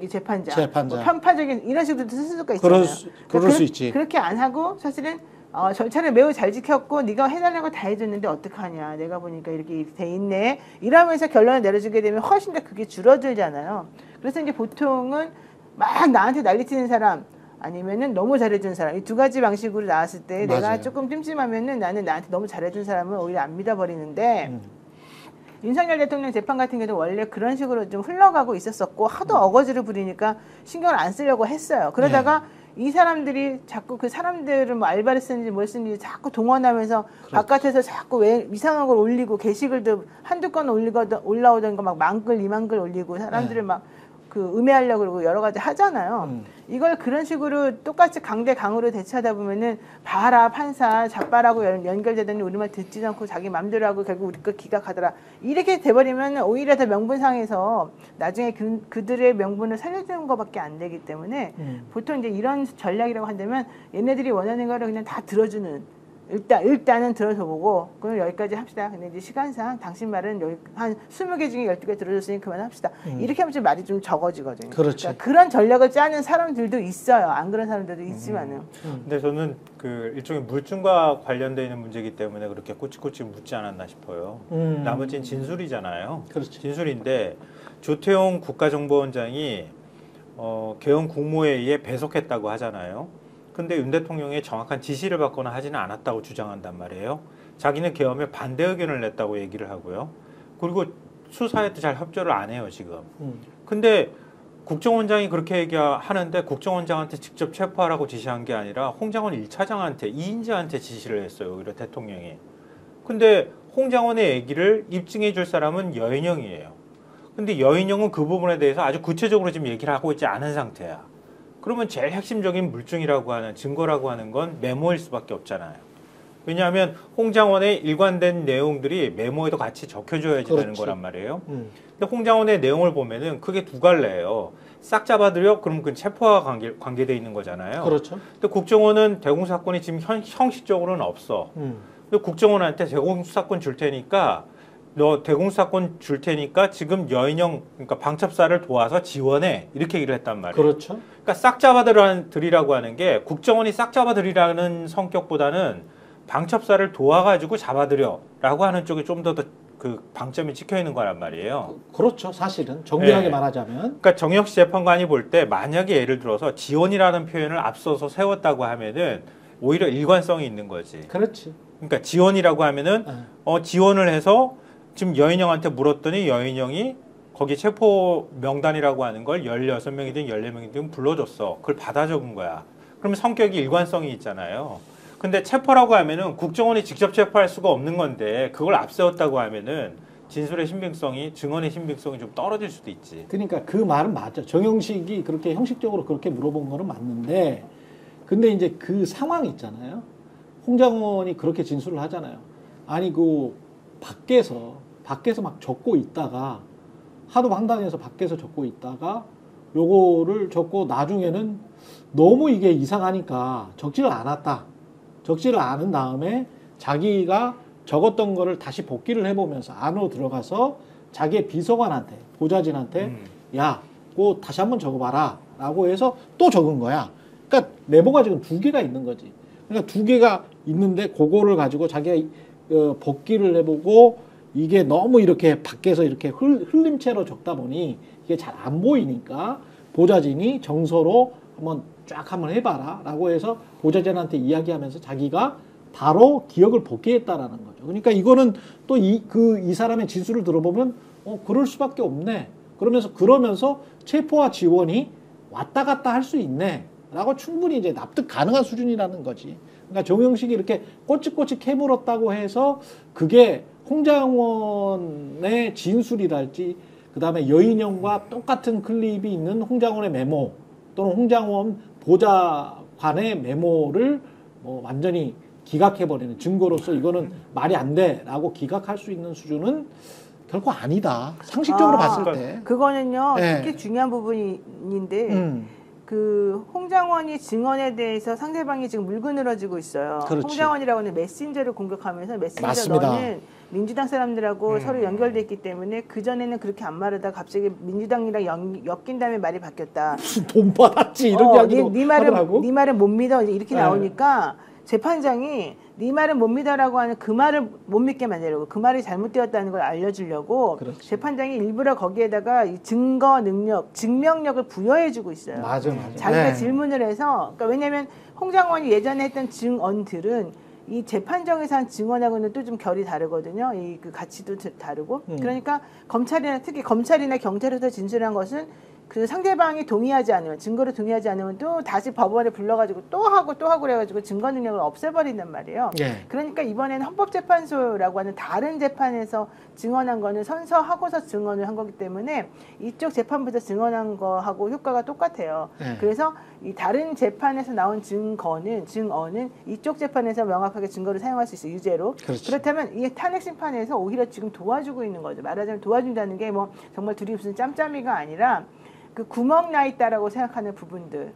재판장. 뭐 편파적인 이런 식으로 쓸 수가 있잖아요. 그럴 수 있지. 그렇게 안 하고 사실은 절차를 매우 잘 지켰고 네가 해달라는 거 다 해줬는데 어떡하냐. 내가 보니까 이렇게 돼 있네. 이러면서 결론을 내려주게 되면 훨씬 더 그게 줄어들잖아요. 그래서 이제 보통은 막 나한테 난리치는 사람 아니면은 너무 잘해준 사람 이 두 가지 방식으로 나왔을 때 맞아요. 내가 조금 찜찜하면은 나는 나한테 너무 잘해준 사람을 오히려 안 믿어버리는데 윤석열 대통령 재판 같은 경우도 원래 그런 식으로 좀 흘러가고 있었었고 하도 어거지를 부리니까 신경을 안 쓰려고 했어요. 그러다가 이 사람들이 자꾸 그 사람들을 뭐 알바를 쓰는지 뭘 쓰는지 자꾸 동원하면서 바깥에서 자꾸 왜 이상한 걸 올리고 게시글도 한두 건 올라오던 거 막 만글 2만 글 올리고 사람들을 막 그 음해하려고 그러고 여러 가지 하잖아요. 이걸 그런 식으로 똑같이 강대강으로 대처하다 보면은 봐라 판사 잡바라고 연결되더니 우리 말 듣지도 않고 자기 맘대로 하고 결국 우리 거 기각하더라. 이렇게 돼버리면 오히려 더 명분상에서 나중에 그들의 명분을 살려주는 것밖에 안 되기 때문에 보통 이제 이런 전략이라고 한다면 얘네들이 원하는 거를 그냥 다 들어주는 일단은 들어서 보고 그럼 여기까지 합시다. 근데 이제 시간상 당신 말은 여기 한 20개 중에 12개 들어줬으니 그만합시다. 이렇게 하면 좀 말이 좀 적어지거든요. 그렇지. 그러니까 그런 전략을 짜는 사람들도 있어요. 안 그런 사람들도 있지만은. 근데 저는 그 일종의 물증과 관련되어 있는 문제이기 때문에 그렇게 꼬치꼬치 묻지 않았나 싶어요. 나머지는 진술이잖아요. 그렇지. 진술인데 조태용 국가정보원장이 개헌 국무회의에 배석했다고 하잖아요. 근데 윤 대통령의 정확한 지시를 받거나 하지는 않았다고 주장한단 말이에요. 자기는 계엄에 반대 의견을 냈다고 얘기를 하고요. 그리고 수사에도 잘 협조를 안 해요, 지금. 근데 국정원장이 그렇게 얘기하는데 국정원장한테 직접 체포하라고 지시한 게 아니라 홍장원 1차장한테, 이인재한테 지시를 했어요, 오히려 대통령이. 근데 홍장원의 얘기를 입증해 줄 사람은 여인영이에요. 근데 여인영은 그 부분에 대해서 아주 구체적으로 지금 얘기를 하고 있지 않은 상태야. 그러면 제일 핵심적인 물증이라고 하는 증거라고 하는 건 메모일 수밖에 없잖아요. 왜냐하면 홍장원의 일관된 내용들이 메모에도 같이 적혀줘야지 되는 그렇지. 거란 말이에요. 근데 홍장원의 내용을 보면은 그게 두 갈래예요. 싹 잡아들여 그럼 그 체포와 관계돼 있는 거잖아요. 그렇죠. 근데 국정원은 대공사건이 지금 형식적으로는 없어. 근데 국정원한테 대공수사권 줄 테니까 너 대공수사권 줄 테니까 지금 여인형 그러니까 방첩사를 도와서 지원해 이렇게 얘기를 했단 말이에요. 그렇죠. 그러니까 싹 잡아들이라고 하는 게 국정원이 싹 잡아들이라는 성격보다는 방첩사를 도와가지고 잡아들여라고 하는 쪽에 좀 더 그 방점이 찍혀 있는 거란 말이에요. 그렇죠. 사실은 정밀하게 네. 말하자면. 그러니까 정혁 씨 재판관이 볼 때 만약에 예를 들어서 지원이라는 표현을 앞서서 세웠다고 하면은 오히려 일관성이 있는 거지. 그렇지. 그러니까 지원이라고 하면은 지원을 해서 지금 여인형한테 물었더니 여인형이 거기 체포 명단이라고 하는 걸 16명이든 14명이든 불러줬어. 그걸 받아 적은 거야. 그러면 성격이 일관성이 있잖아요. 근데 체포라고 하면은 국정원이 직접 체포할 수가 없는 건데 그걸 앞세웠다고 하면은 진술의 신빙성이 증언의 신빙성이 좀 떨어질 수도 있지. 그러니까 그 말은 맞죠. 정영식이 그렇게 형식적으로 그렇게 물어본 거는 맞는데 근데 이제 그 상황 있잖아요. 홍장원이 그렇게 진술을 하잖아요. 아니 그 밖에서 막 적고 있다가 하도 황당해서 밖에서 적고 있다가 요거를 적고 나중에는 너무 이게 이상하니까 적지를 않았다. 적지를 않은 다음에 자기가 적었던 거를 다시 복기를 해보면서 안으로 들어가서 자기의 비서관한테 보좌진한테 야, 그거 다시 한번 적어봐라 라고 해서 또 적은 거야. 그러니까 메모가 지금 2개가 있는 거지. 그러니까 2개가 있는데 그거를 가지고 자기가 복기를 해보고 이게 너무 이렇게 밖에서 이렇게 흘림체로 적다 보니 이게 잘 안 보이니까 보좌진이 정서로 한번 해봐라 라고 해서 보좌진한테 이야기하면서 자기가 바로 기억을 복귀했다라는 거죠. 그러니까 이거는 또 이 사람의 진술을 들어보면 그럴 수밖에 없네. 그러면서 체포와 지원이 왔다 갔다 할 수 있네. 라고 충분히 이제 납득 가능한 수준이라는 거지. 그러니까 정영식이 이렇게 꼬치꼬치 캐물었다고 해서 그게 홍장원의 진술이랄지 그다음에 여인형과 똑같은 클립이 있는 홍장원의 메모 또는 홍장원 보좌관의 메모를 완전히 기각해버리는 증거로서 이거는 말이 안 돼라고 기각할 수 있는 수준은 결코 아니다. 상식적으로 봤을 때. 그거는요. 네. 특히 중요한 부분인데 그 홍장원이 증언에 대해서 상대방이 지금 물고 늘어지고 있어요. 그렇지. 홍장원이라고 하는 메신저를 공격하면서 메신저 맞습니다. 너는 민주당 사람들하고 서로 연결돼 있기 때문에 그전에는 그렇게 안 말하다 갑자기 민주당이랑 엮인 다음에 말이 바뀌었다. 무슨 돈 받았지 이런 이야기도 하더라고. 네 말은 못 믿어 이렇게 네. 나오니까 재판장이 네 말은 못 믿어라고 하는 그 말을 못 믿게 만들려고 그 말이 잘못되었다는 걸 알려주려고 그렇지. 재판장이 일부러 거기에다가 이 증거 능력, 증명력을 부여해주고 있어요. 맞아. 자기가 네. 질문을 해서 그러니까 왜냐하면 홍장원이 예전에 했던 증언들은 이 재판정에서 한 증언하고는 또 좀 결이 다르거든요. 이 그 가치도 다르고 그러니까 검찰이나 특히 검찰이나 경찰에서 진술한 것은 그 상대방이 동의하지 않으면 증거로 동의하지 않으면 또 다시 법원에 불러가지고 또 하고 그래가지고 증거 능력을 없애버린단 말이에요. 예. 그러니까 이번에는 헌법재판소라고 하는 다른 재판에서 증언한 거는 선서하고서 증언을 한 거기 때문에 이쪽 재판부터 증언한 거하고 효과가 똑같아요. 예. 그래서 이 다른 재판에서 나온 증언은 이쪽 재판에서 명확하게 증거를 사용할 수 있어요. 유죄로. 그렇지. 그렇다면 이 탄핵 심판에서 오히려 지금 도와주고 있는 거죠. 말하자면 도와준다는 게 뭐 정말 둘이 무슨 짬짬이가 아니라 그 구멍 나 있다라고 생각하는 부분들,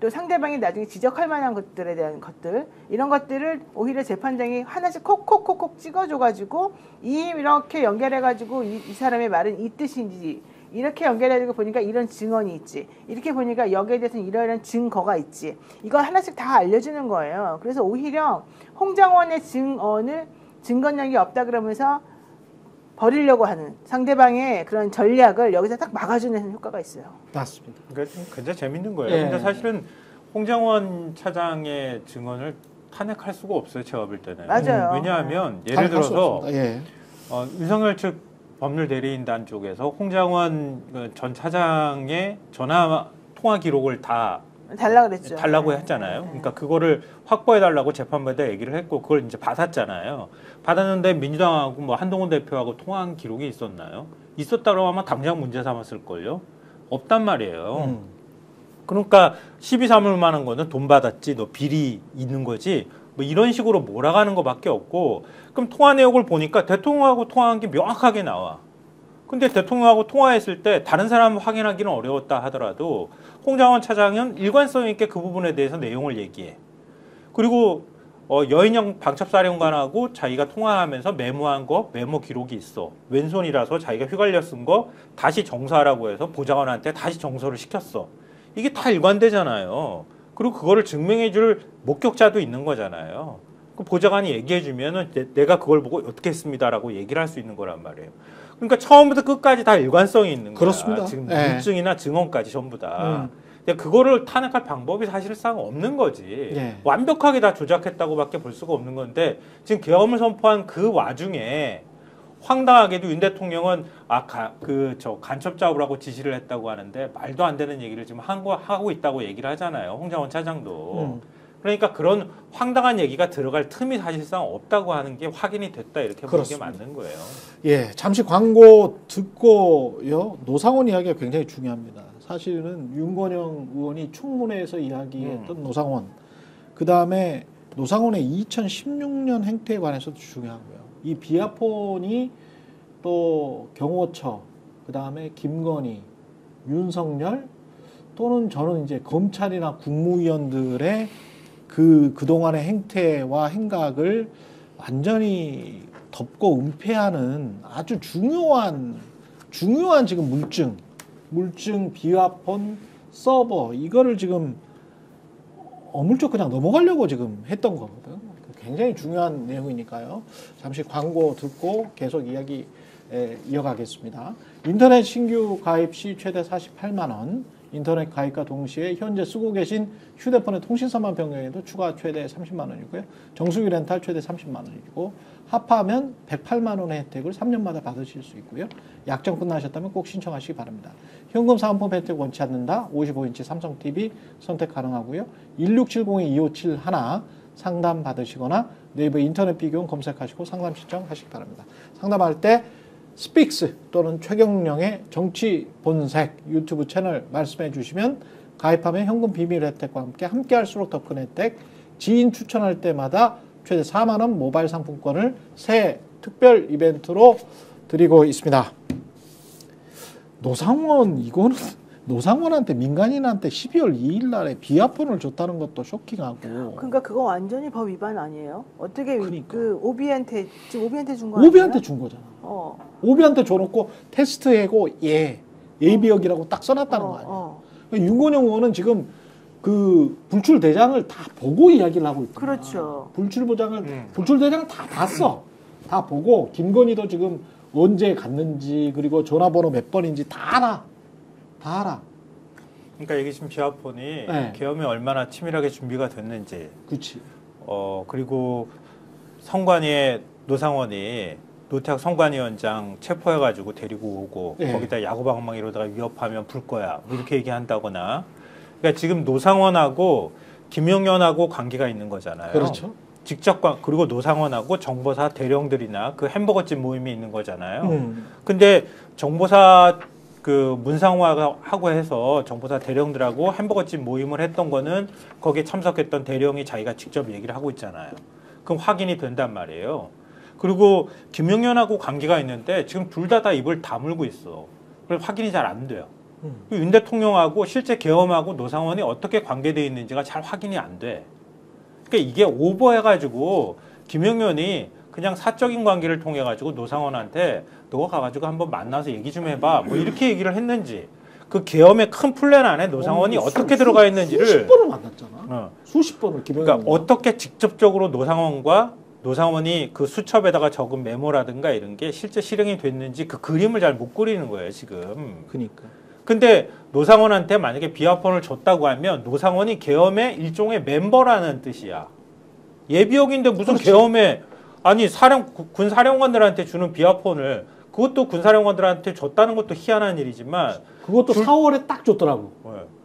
또 상대방이 나중에 지적할 만한 것들에 대한 것들, 이런 것들을 오히려 재판장이 하나씩 콕콕콕콕 찍어줘가지고 이렇게 연결해가지고 이 사람의 말은 이 뜻인지 이렇게 연결해가지고 보니까 이런 증언이 있지, 이렇게 보니까 여기에 대해서는 이러이러한 증거가 있지, 이거 하나씩 다 알려주는 거예요. 그래서 오히려 홍장원의 증거력이 없다 그러면서 버리려고 하는 상대방의 그런 전략을 여기서 딱 막아주는 효과가 있어요. 맞습니다. 그러니까 굉장히 재밌는 거예요. 예. 근데 사실은 홍장원 차장의 증언을 탄핵할 수가 없어요. 제가 볼 때는. 맞아요. 왜냐하면 예를 할수 들어서 없습니다. 예. 윤석열 측 법률 대리인단 쪽에서 홍장원 전 차장의 전화 통화 기록을 다 달라고 했잖아요. 그러니까 그거를 확보해달라고 재판부에다 얘기를 했고 그걸 이제 받았잖아요. 받았는데 민주당하고 뭐 한동훈 대표하고 통화한 기록이 있었나요? 있었다고 하면 당장 문제 삼았을걸요? 없단 말이에요. 그러니까 12.3을 만한 거는 돈 받았지, 너 비리 있는 거지, 뭐 이런 식으로 몰아가는 것밖에 없고, 그럼 통화 내역을 보니까 대통령하고 통화한 게 명확하게 나와. 근데 대통령하고 통화했을 때 다른 사람 확인하기는 어려웠다 하더라도 홍장원 차장은 일관성 있게 그 부분에 대해서 내용을 얘기해. 그리고 여인영 방첩사령관하고 자기가 통화하면서 메모한 거, 메모 기록이 있어. 왼손이라서 자기가 휘갈려 쓴 거 다시 정서하라고 해서 보좌관한테 다시 정서를 시켰어. 이게 다 일관되잖아요. 그리고 그거를 증명해 줄 목격자도 있는 거잖아요. 그 보좌관이 얘기해 주면은 내가 그걸 보고 어떻게 했습니다라고 얘기를 할 수 있는 거란 말이에요. 그러니까 처음부터 끝까지 다 일관성이 있는 거야. 그렇습니다. 지금 네. 물증이나 증언까지 전부 다. 근데 그거를 탄핵할 방법이 사실상 없는 거지. 예. 완벽하게 다 조작했다고밖에 볼 수가 없는 건데 지금 계엄을 선포한 그 와중에 황당하게도 윤 대통령은 간첩 잡으라고 지시를 했다고 하는데 말도 안 되는 얘기를 지금 하고 있다고 얘기를 하잖아요. 홍장원 차장도. 그러니까 그런 황당한 얘기가 들어갈 틈이 사실상 없다고 하는 게 확인이 됐다 이렇게 보는 게 맞는 거예요. 예, 잠시 광고 듣고요. 노상원 이야기가 굉장히 중요합니다. 사실은 윤건영 의원이 청문회에서 이야기했던 노상원, 그 다음에 노상원의 2016년 행태에 관해서도 중요하고요. 이 비아폰이 또 경호처, 그 다음에 김건희, 윤석열 또는 저는 이제 검찰이나 국무위원들의 그동안의 행태와 행각을 완전히 덮고 은폐하는 아주 중요한 지금 물증, 비화폰, 서버 이거를 지금 어물쩍 그냥 넘어가려고 지금 했던 거거든. 굉장히 중요한 내용이니까요. 잠시 광고 듣고 계속 이야기 이어가겠습니다. 인터넷 신규 가입 시 최대 48만 원, 인터넷 가입과 동시에 현재 쓰고 계신 휴대폰의 통신사만 변경해도 추가 최대 30만 원이고요. 정수기 렌탈 최대 30만 원이고 합하면 108만 원의 혜택을 3년마다 받으실 수 있고요. 약정 끝나셨다면 꼭 신청하시기 바랍니다. 현금 사은품 혜택 원치 않는다. 55인치 삼성 TV 선택 가능하고요. 1670-2571 상담 받으시거나 네이버 인터넷 비교원 검색하시고 상담 신청하시기 바랍니다. 상담할 때 스픽스 또는 최경령의 정치 본색 유튜브 채널 말씀해 주시면 가입하면 현금 비밀 혜택과 함께 할수록 더 큰 혜택, 지인 추천할 때마다 최대 4만 원 모바일 상품권을 새 특별 이벤트로 드리고 있습니다. 노상원한테 민간인한테 12월 2일 날에 비아폰을 줬다는 것도 쇼킹하고. 그러니까 그거 완전히 법 위반 아니에요? 어떻게 그러니까. 그 오비한테 지금 오비한테 준 거 아니에요? 오비한테 준 거잖아. 오비한테 줘놓고 테스트해고 예비역이라고 딱 써놨다는 거 아니야. 그러니까 윤건영 의원은 지금 그 불출 대장을 다 보고 이야기를 하고 있다. 그렇죠. 불출 대장을 다 봤어. 다 보고 김건희도 지금 언제 갔는지 그리고 전화번호 몇 번인지 다 알아. 다 알아. 그러니까 이게 지금 비아폰이 계엄에 얼마나 치밀하게 준비가 됐는지. 그렇지. 그리고 성관위의 노상원이 노태학 성관위원장 체포해가지고 데리고 오고 거기다 야구방망이 이러다가 위협하면 불 거야 뭐 이렇게 얘기한다거나. 그러니까 지금 노상원하고 김용현하고 관계가 있는 거잖아요. 그렇죠. 직접 그리고 노상원하고 정보사 대령들이나 그 햄버거집 모임이 있는 거잖아요. 근데 정보사 그 문상화하고 해서 정보사 대령들하고 햄버거집 모임을 했던 거는 거기에 참석했던 대령이 자기가 직접 얘기를 하고 있잖아요. 그럼 확인이 된단 말이에요. 그리고 김용현하고 관계가 있는데 지금 둘 다 입을 다물고 있어. 그래서 확인이 잘 안 돼요. 윤 대통령하고 실제 계엄하고 노상원이 어떻게 관계되어 있는지가 잘 확인이 안 돼. 그러니까 이게 오버해가지고 김용현이 그냥 사적인 관계를 통해 가지고 노상원한테 너가 가가지고 한번 만나서 얘기 좀 해봐 뭐 이렇게 얘기를 했는지 그 계엄의 큰 플랜 안에 노상원이 어떻게 들어가 있는지를 수십 번을 만났잖아. 수십 번을 그러니까 어떻게 직접적으로 노상원이 그 수첩에다가 적은 메모라든가 이런 게 실제 실행이 됐는지 그 그림을 잘 못 그리는 거예요 지금. 그러니까. 근데 노상원한테 만약에 비아폰을 줬다고 하면 노상원이 계엄의 일종의 멤버라는 뜻이야. 예비역인데 무슨 그렇지. 계엄에 아니 군 사령관들한테 주는 비아폰을 그것도 군 사령관들한테 줬다는 것도 희한한 일이지만 그것도 4월에 딱 줬더라고.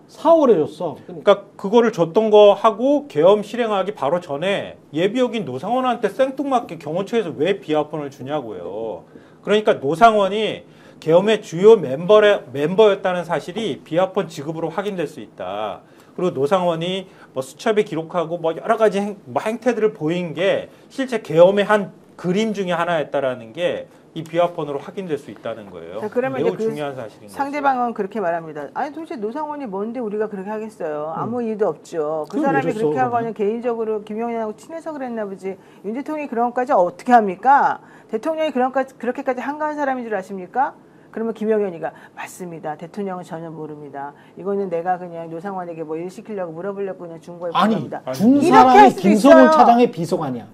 4월에 줬어. 그러니까 그거를 줬던 거 하고 계엄 실행하기 바로 전에 예비역인 노상원한테 생뚱맞게 경호처에서 왜 비아폰을 주냐고요. 그러니까 노상원이 계엄의 주요 멤버였다는 사실이 비화폰 지급으로 확인될 수 있다. 그리고 노상원이 뭐 수첩에 기록하고 뭐 여러 가지 행태들을 보인 게 실제 계엄의 한 그림 중에 하나였다라는 게 이 비화폰으로 확인될 수 있다는 거예요. 자, 그러면 매우 이제 중요한 사실인 거죠. 상대방은 그렇게 말합니다. 아니 도대체 노상원이 뭔데 우리가 그렇게 하겠어요. 아무 일도 없죠. 그 그럼 사람이 왜 줬어, 그렇게 하고는 개인적으로 김용현하고 친해서 그랬나 보지. 윤 대통령이 그런 것까지 어떻게 합니까? 대통령이 그렇게까지 한가한 사람인 줄 아십니까? 그러면 김용현이가 맞습니다. 대통령은 전혀 모릅니다. 이거는 내가 그냥 노상원에게 뭐 일 시키려고 물어보려고 그냥 준 거에 아니 불과합니다. 준 이렇게 사람이 할 수도 김성훈 있어요. 차장의 비서관이야.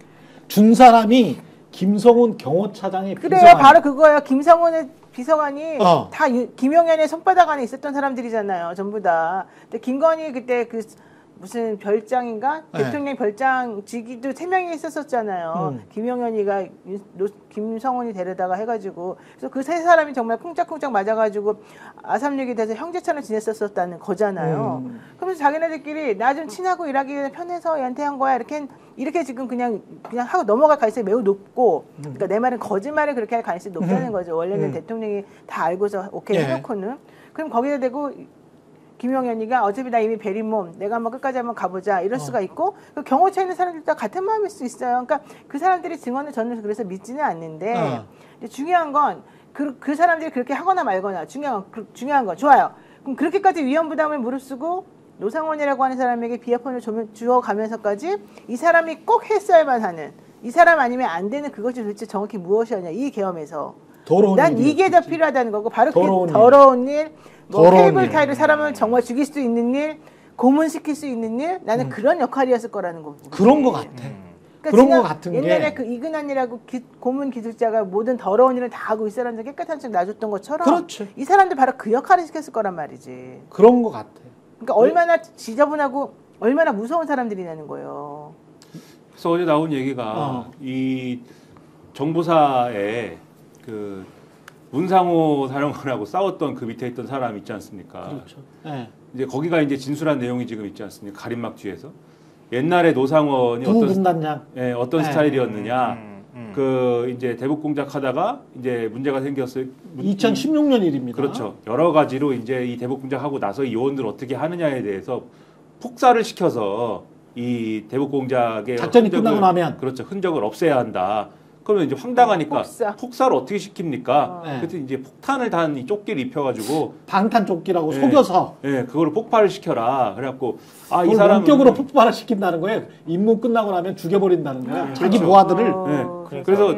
준 사람이 김성훈 경호차장의 그래요. 비서관. 바로 그거예요. 김성훈의 비서관이 어. 다 김용현의 손바닥 안에 있었던 사람들이잖아요. 전부 다. 근데 김건희 그때 그 무슨 별장인가? 네. 대통령 별장 직위도 3명이 있었었잖아요. 김용현이가 김성훈이 데려다가 해가지고 그래서 그 3사람이 정말 쿵짝쿵짝 맞아가지고 아삼육이 돼서 형제처럼 지냈었다는 거잖아요. 그러면서 자기네들끼리 나 좀 친하고 일하기 편해서 연태한 거야 이렇게 지금 그냥 하고 넘어갈 가능성이 매우 높고 그러니까 내 말은 거짓말을 그렇게 할 가능성이 높다는 거죠. 원래는 대통령이 다 알고서 오케이 예. 해놓고는 그럼 거기다 대고 김용현이가 어차피 나 이미 베린 몸 내가 한번 끝까지 한번 가보자 이럴 수가 있고 그 경호처에 있는 사람들도 다 같은 마음일 수 있어요. 그러니까 그 사람들이 증언을 저는 그래서 믿지는 않는데 근데 중요한 건 그 사람들이 그렇게 하거나 말거나 중요한 건 좋아요. 그럼 그렇게까지 위험 부담을 무릅쓰고 노상원이라고 하는 사람에게 비화폰을 주어가면서까지 이 사람이 꼭 했어야만 하는 이 사람 아니면 안 되는 그것이 도대체 정확히 무엇이었냐 이 계엄에서 난 이게 더 필요하다는 거고 바로 그 더러운 일 뭐 케이블 타이로 사람을 정말 죽일 수 있는 일, 고문시킬 수 있는 일, 나는 그런 역할이었을 거라는 거고. 그런 거 같아. 그러니까 그런 거 같은 게 옛날에 그 이근한이라고 고문 기술자가 모든 더러운 일을 다 하고 이 사람들 깨끗한 척 놔줬던 것처럼 그렇지. 이 사람들 바로 그 역할을 시켰을 거란 말이지. 그런 거 같아. 그러니까 얼마나 지저분하고 얼마나 무서운 사람들이냐는 거예요. 그래서 어제 나온 얘기가 이 정보사에 그 문상호 사령관하고 싸웠던 그 밑에 있던 사람 있지 않습니까? 그렇죠. 네. 이제 거기가 이제 진술한 내용이 지금 있지 않습니까? 가림막 뒤에서 옛날에 노상원이 부분단장 어떤 네. 스타일이었느냐. 그 이제 대북 공작하다가 이제 문제가 생겼어요. 2016년 일입니다. 그렇죠. 여러 가지로 이제 이 대북 공작하고 나서 이 요원들 어떻게 하느냐에 대해서 폭사를 시켜서 이 대북 공작의 작전이 끝나고 나면 그렇죠. 흔적을 없애야 한다. 그러면 이제 황당하니까 폭사. 를 어떻게 시킵니까? 네. 그래서 이제 폭탄을 단 이 조끼를 입혀가지고 방탄조끼라고 네. 속여서 그거를 폭발을 시켜라. 그래갖고 이 그걸 사람은 원격으로 폭발을 시킨다는 거예요. 임무 끝나고 나면 죽여버린다는 거야. 자기 그렇죠. 부하들을. 그래서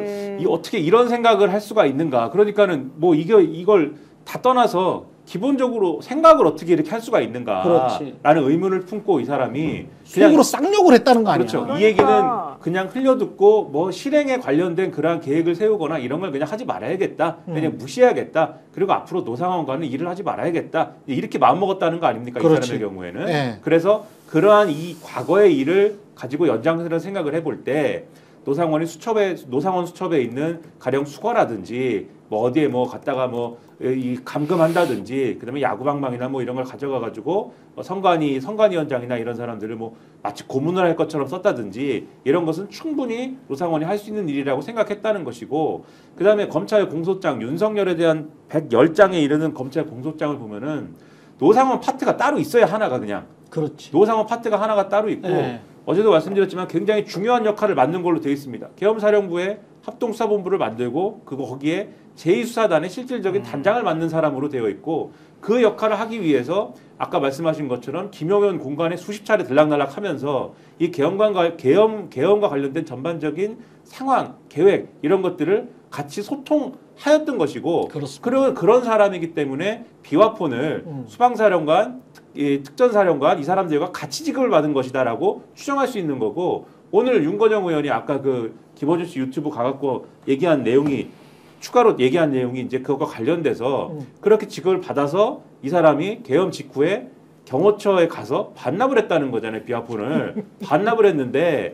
어떻게 이런 생각을 할 수가 있는가? 그러니까는 뭐 이걸 다 떠나서 기본적으로 생각을 어떻게 이렇게 할 수가 있는가라는 의문을 품고 이 사람이 그냥 속으로 쌍욕을 했다는 거 아니야. 그렇죠. 그러니까. 이 얘기는 그냥 흘려듣고 뭐 실행에 관련된 그러한 계획을 세우거나 이런 걸 그냥 하지 말아야겠다. 그냥 무시해야겠다. 그리고 앞으로 노상원과는 일을 하지 말아야겠다. 이렇게 마음먹었다는 거 아닙니까? 그렇지. 이 사람의 경우에는. 네. 그래서 그러한 이 과거의 일을 가지고 연장선을 생각을 해볼 때 노상원 수첩에 있는 가령 수거라든지 뭐 어디에 뭐 갔다가 뭐 이 감금한다든지 그다음에 야구방망이나 뭐 이런 걸 가져가 가지고 선관위원장이나 이런 사람들을 뭐 마치 고문을 할 것처럼 썼다든지 이런 것은 충분히 노상원이 할 수 있는 일이라고 생각했다는 것이고 그다음에 검찰 공소장 윤석열에 대한 110장에 이르는 검찰 공소장을 보면은 노상원 파트가 따로 있어야 하나가 그냥 그렇지. 노상원 파트가 하나가 따로 있고 네. 어제도 말씀드렸지만 굉장히 중요한 역할을 맡는 걸로 되어 있습니다. 계엄사령부에 합동수사본부를 만들고 거기에 제2수사단의 실질적인 단장을 맡는 사람으로 되어 있고 그 역할을 하기 위해서 아까 말씀하신 것처럼 김용현 공간에 수십 차례 들락날락하면서 이 계엄과 관련된 전반적인 상황, 계획 이런 것들을 같이 소통하였던 것이고 그렇습니다. 그런 사람이기 때문에 비화폰을 수방사령관, 특전사령관 이 사람들과 같이 지급을 받은 것이다라고 추정할 수 있는 거고 오늘 윤건영 의원이 아까 그 김어준 씨 유튜브 가갖고 추가로 얘기한 내용이 이제 그것과 관련돼서 그렇게 지급을 받아서 이 사람이 계엄 직후에 경호처에 가서 반납을 했다는 거잖아요. 비화폰을 반납을 했는데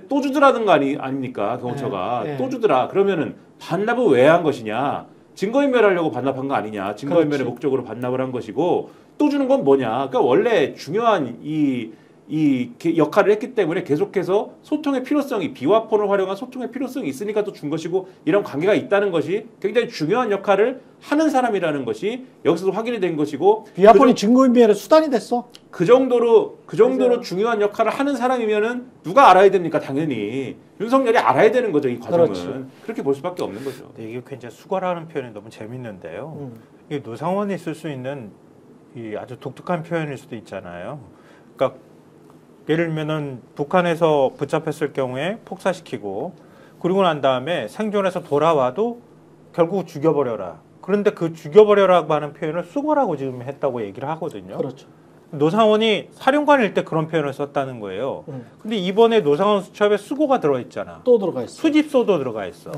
또 주더라는 거 아닙니까? 경호처가 또 주더라. 그러면은 반납을 왜 한 것이냐? 증거인멸하려고 반납한 거 아니냐? 증거인멸의 목적으로 반납을 한 것이고 또 주는 건 뭐냐? 그러니까 원래 중요한 이 역할을 했기 때문에 계속해서 소통의 필요성이 비화폰을 활용한 소통의 필요성이 있으니까 또 준 것이고 이런 관계가 있다는 것이 굉장히 중요한 역할을 하는 사람이라는 것이 여기서도 확인이 된 것이고 비화폰이 증거인멸의 수단이 됐어. 그 정도로 중요한 역할을 하는 사람이면은 누가 알아야 됩니까? 당연히 윤석열이 알아야 되는 거죠. 이 과정은 그렇지. 그렇게 볼 수밖에 없는 거죠. 네, 이게 굉장히 수거라는 표현이 너무 재밌는데요. 이게 노상원이 쓸 수 있는 이 아주 독특한 표현일 수도 있잖아요. 그러니까 예를 들면은 북한에서 붙잡혔을 경우에 폭사시키고 그리고 난 다음에 생존해서 돌아와도 결국 죽여버려라. 그런데 그 죽여버려라고 하는 표현을 수거라고 지금 했다고 얘기를 하거든요. 그렇죠. 노상원이 사령관일 때 그런 표현을 썼다는 거예요. 근데 이번에 노상원 수첩에 수고가 들어있잖아. 또 들어가 있어. 수집소도 들어가 있어.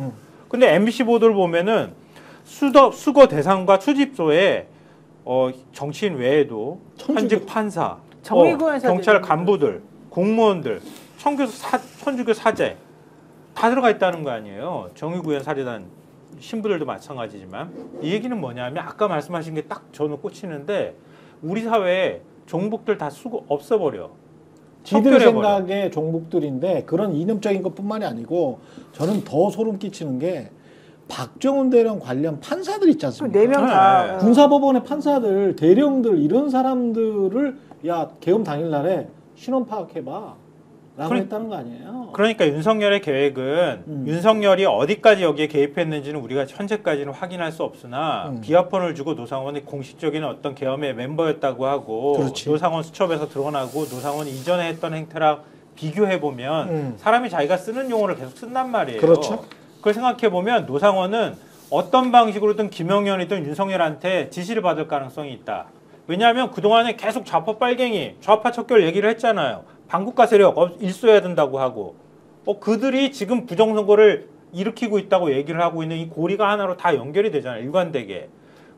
근데 MBC 보도를 보면은 수거 대상과 수집소에 정치인 외에도 현직 판사, 정의구현사 경찰 간부들, 공무원들, 천주교 사제 다 들어가 있다는 거 아니에요. 정의구현 사재단 신부들도 마찬가지지만 이 얘기는 뭐냐면 아까 말씀하신 게 딱 저는 꽂히는데 우리 사회에 종북들 다 없애버려. 지들 척결해버려. 생각의 종북들인데 그런 이념적인 것뿐만이 아니고 저는 더 소름 끼치는 게 박정훈 대령 관련 판사들 있지 않습니까? 4명 다. 네. 군사법원의 판사들, 대령들 이런 사람들을 야 계엄 당일날에 신원 파악해봐 라고 했다는 거 아니에요? 그러니까 윤석열의 계획은 윤석열이 어디까지 여기에 개입했는지는 우리가 현재까지는 확인할 수 없으나 비화폰을 주고 노상원이 공식적인 어떤 계엄의 멤버였다고 하고 그렇지. 노상원 수첩에서 드러나고 노상원이 이전에 했던 행태랑 비교해보면 사람이 자기가 쓰는 용어를 계속 쓴단 말이에요. 그렇죠. 그걸 생각해보면 노상원은 어떤 방식으로든 김영현이든 윤석열한테 지시를 받을 가능성이 있다. 왜냐하면 그동안에 계속 좌파 빨갱이, 좌파 척결 얘기를 했잖아요. 반국가 세력 일소해야 된다고 하고 그들이 지금 부정선거를 일으키고 있다고 얘기를 하고 있는 이 고리가 하나로 다 연결이 되잖아요. 일관되게.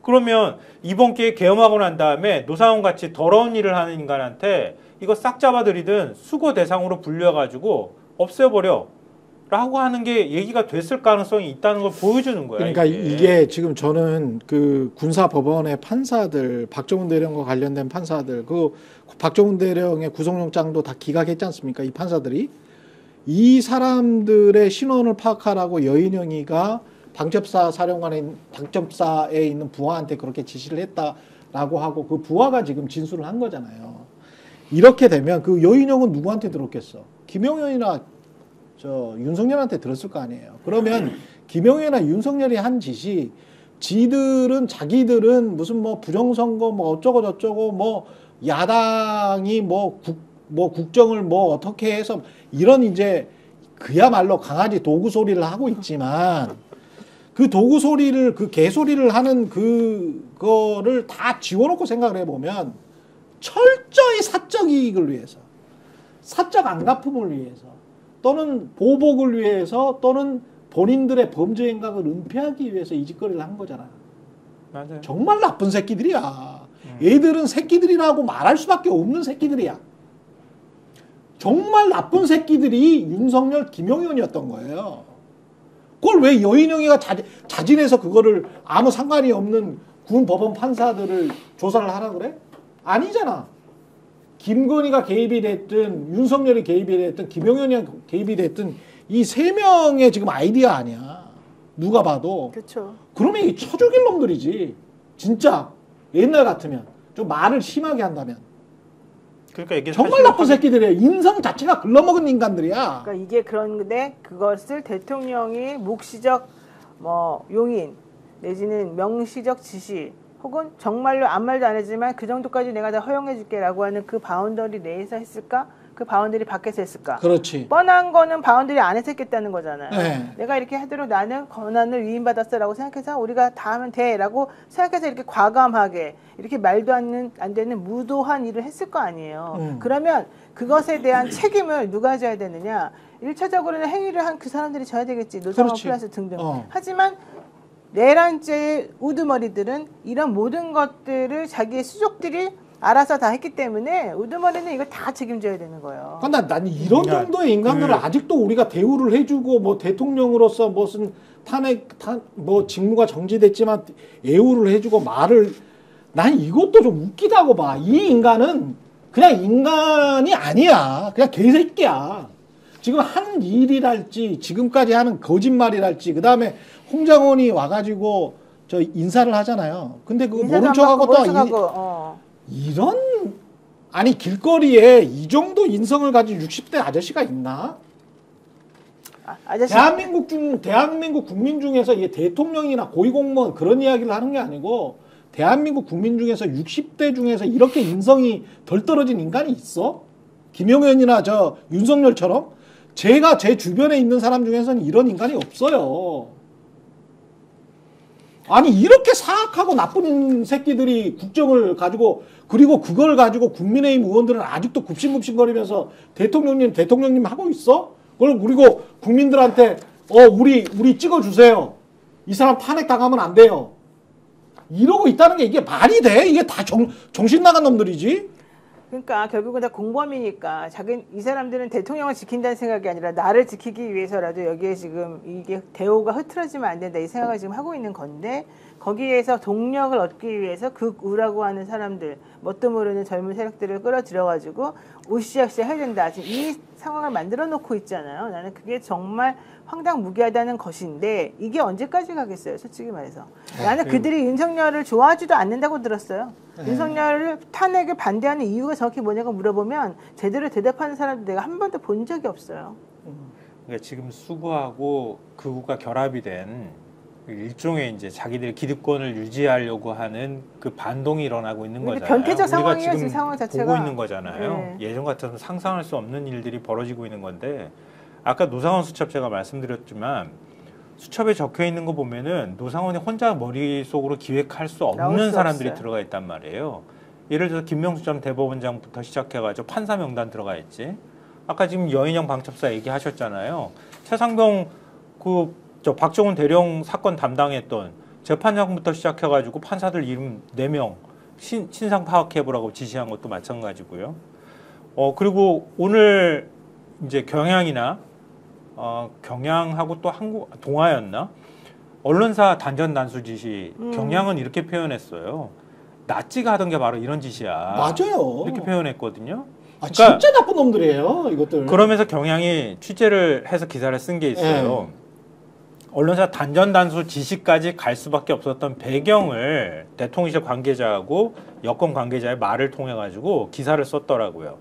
그러면 이번 기회에 계엄하고 난 다음에 노상원 같이 더러운 일을 하는 인간한테 이거 싹 잡아들이든 수거 대상으로 분류해가지고 없애버려 라고 하는 게 얘기가 됐을 가능성이 있다는 걸 보여주는 거예요. 그러니까 이게 지금 저는 그 군사법원의 판사들, 박정훈 대령과 관련된 판사들, 그 박정훈 대령의 구속영장도 다 기각했지 않습니까? 이 판사들이 이 사람들의 신원을 파악하라고 여인영이가 방첩사 방첩사에 있는 부하한테 그렇게 지시를 했다라고 하고 그 부하가 지금 진술을 한 거잖아요. 이렇게 되면 그 여인영은 누구한테 들었겠어? 김영현이나 윤석열한테 들었을 거 아니에요. 그러면 김영현이나 윤석열이 한 짓이 자기들은 무슨 뭐 부정선거 뭐 어쩌고 저쩌고 뭐 야당이 국정을 뭐 어떻게 해서 이런 이제 그야말로 강아지 도구 소리를 하고 있지만 그 도구 소리를 그 개소리를 하는 그거를 다 지워놓고 생각을 해보면 철저히 사적 이익을 위해서 사적 안갚음을 위해서 또는 보복을 위해서 또는 본인들의 범죄 행각을 은폐하기 위해서 이 짓거리를 한 거잖아. 맞아요. 정말 나쁜 새끼들이야. 얘들은 새끼들이라고 말할 수밖에 없는 새끼들이야. 정말 나쁜 새끼들이 윤석열, 김용현이었던 거예요. 그걸 왜 여인영이가 자진해서 그거를 아무 상관이 없는 군 법원 판사들을 조사를 하라 그래? 아니잖아. 김건희가 개입이 됐든 윤석열이 개입이 됐든 김용현이 개입이 됐든 이 3명의 지금 아이디어 아니야. 누가 봐도. 그렇죠. 그러면 이 처죽일 놈들이지. 진짜 옛날 같으면 좀 말을 심하게 한다면. 그러니까 이게 정말 나쁜 새끼들이야. 인성 자체가 글러먹은 인간들이야. 그러니까 이게 그런데 그것을 대통령이 묵시적 용인 내지는 명시적 지시 혹은 정말로 아무 말도 안 했지만 그 정도까지 내가 다 허용해 줄게라고 하는 그 바운더리 내에서 했을까? 그 바운더리 밖에서 했을까? 그렇지. 뻔한 거는 바운더리 안에서 했겠다는 거잖아요. 네. 내가 이렇게 하도록 나는 권한을 위임받았어라고 생각해서 우리가 다 하면 돼라고 생각해서 이렇게 과감하게 이렇게 말도 안 되는 무도한 일을 했을 거 아니에요. 그러면 그것에 대한 책임을 누가 져야 되느냐? 1차적으로는 행위를 한 그 사람들이 져야 되겠지. 노상원 플러스 등등. 하지만 내란죄의 우두머리들은 이런 모든 것들을 자기의 수족들이 알아서 다 했기 때문에 우두머리는 이걸 다 책임져야 되는 거예요. 그러니까 난 이런 정도의 인간들을 아직도 우리가 대우를 해주고 뭐 대통령으로서 무슨 뭐 직무가 정지됐지만 예우를 해주고 말을 난 이것도 좀 웃기다고 봐. 이 인간은 그냥 인간이 아니야. 그냥 개새끼야. 지금 한 일이랄지 지금까지 하는 거짓말이랄지 그다음에 홍장원이 와가지고 저 인사를 하잖아요. 근데 그거 모른 척하고 또 이런 아니 길거리에 이 정도 인성을 가진 60대 아저씨가 있나? 아저씨. 대한민국 국민 중에서 이게 대통령이나 고위공무원 그런 이야기를 하는 게 아니고 대한민국 국민 중에서 60대 중에서 이렇게 인성이 덜 떨어진 인간이 있어? 김용현이나 저 윤석열처럼? 제가 제 주변에 있는 사람 중에서는 이런 인간이 없어요. 아니 이렇게 사악하고 나쁜 새끼들이 국정을 가지고 그리고 그걸 가지고 국민의힘 의원들은 아직도 굽신굽신거리면서 대통령님 하고 있어? 그리고 국민들한테 우리 찍어주세요. 이 사람 탄핵 당하면 안 돼요. 이러고 있다는 게 이게 말이 돼? 이게 다 정신 나간 놈들이지? 그러니까 결국은 다 공범이니까 이 사람들은 대통령을 지킨다는 생각이 아니라 나를 지키기 위해서라도 여기에 지금 이게 대우가 흐트러지면 안 된다 이 생각을 지금 하고 있는 건데 거기에서 동력을 얻기 위해서 극우라고 하는 사람들 뭣도 모르는 젊은 세력들을 끌어들여가지고 으쌰으쌰 해야 된다. 지금 이 상황을 만들어 놓고 있잖아요. 나는 그게 정말 황당무계하다는 것인데 이게 언제까지 가겠어요? 솔직히 말해서. 나는 그들이 윤석열을 좋아하지도 않는다고 들었어요. 윤석열을 탄핵에 반대하는 이유가 정확히 뭐냐고 물어보면 제대로 대답하는 사람도 내가 한 번도 본 적이 없어요. 그러니까 지금 수구하고 극우가 결합이 된 일종의 이제 자기들의 기득권을 유지하려고 하는 그 반동이 일어나고 있는 거잖아요. 변태적 우리가 상황이에요, 지금 상황 자체가. 보고 있는 거잖아요. 네. 예전 같아서는 상상할 수 없는 일들이 벌어지고 있는 건데 아까 노상원 수첩 제가 말씀드렸지만 수첩에 적혀 있는 거 보면은 노상원이 혼자 머릿속으로 기획할 수 없는 사람들이 들어가 있단 말이에요. 예를 들어서 김명수 전 대법원장부터 시작해가지고 판사 명단 들어가 있지. 아까 지금 여인형 방첩사 얘기하셨잖아요. 최상병 저 박정훈 대령 사건 담당했던 재판장부터 시작해가지고 판사들 이름 4명 신상 파악해보라고 지시한 것도 마찬가지고요. 그리고 오늘 이제 경향하고 또 동아였나? 언론사 단전 단수 지시 경향은 이렇게 표현했어요. 나치가 하던 게 바로 이런 짓이야. 맞아요. 이렇게 표현했거든요. 그러니까 진짜 나쁜 놈들이에요, 이것들. 그러면서 경향이 취재를 해서 기사를 쓴 게 있어요. 언론사 단전 단수 지시까지 갈 수밖에 없었던 배경을 대통령실 관계자하고 여권 관계자의 말을 통해 가지고 기사를 썼더라고요.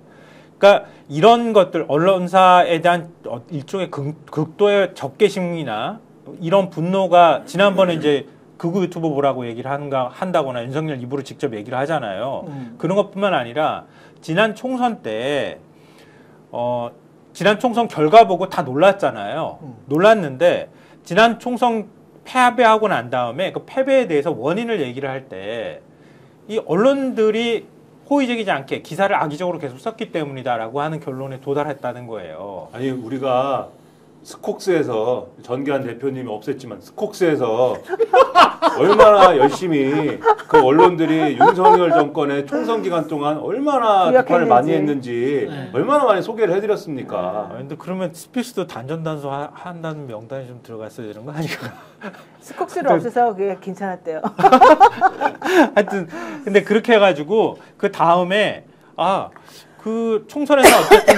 그러니까 이런 것들 언론사에 대한 일종의 극도의 적개심이나 이런 분노가 지난번에 이제 극우 유튜브 보라고 얘기를 한다거나 윤석열 입으로 직접 얘기를 하잖아요. 그런 것뿐만 아니라 지난 총선 때 지난 총선 결과 보고 다 놀랐잖아요. 놀랐는데 지난 총선 패배하고 난 다음에 그 패배에 대해서 원인을 얘기를 할 때 이 언론들이 호의적이지 않게 기사를 악의적으로 계속 썼기 때문이다라고 하는 결론에 도달했다는 거예요. 아니 우리가 스콕스에서 전기한 대표님이 없앴지만 스콕스에서 얼마나 열심히 그 언론들이 윤석열 정권의 총선 기간 동안 얼마나 비판을 많이 했는지 얼마나 많이 소개를 해드렸습니까? 근데 그러면 스피스도 단전 단수 한다는 명단이 좀 들어갔어야 되는 거 아닌가? 스콕스를 없애서 그게 괜찮았대요. 하여튼 근데 그렇게 해가지고 그 다음에 그 총선에서 어쨌든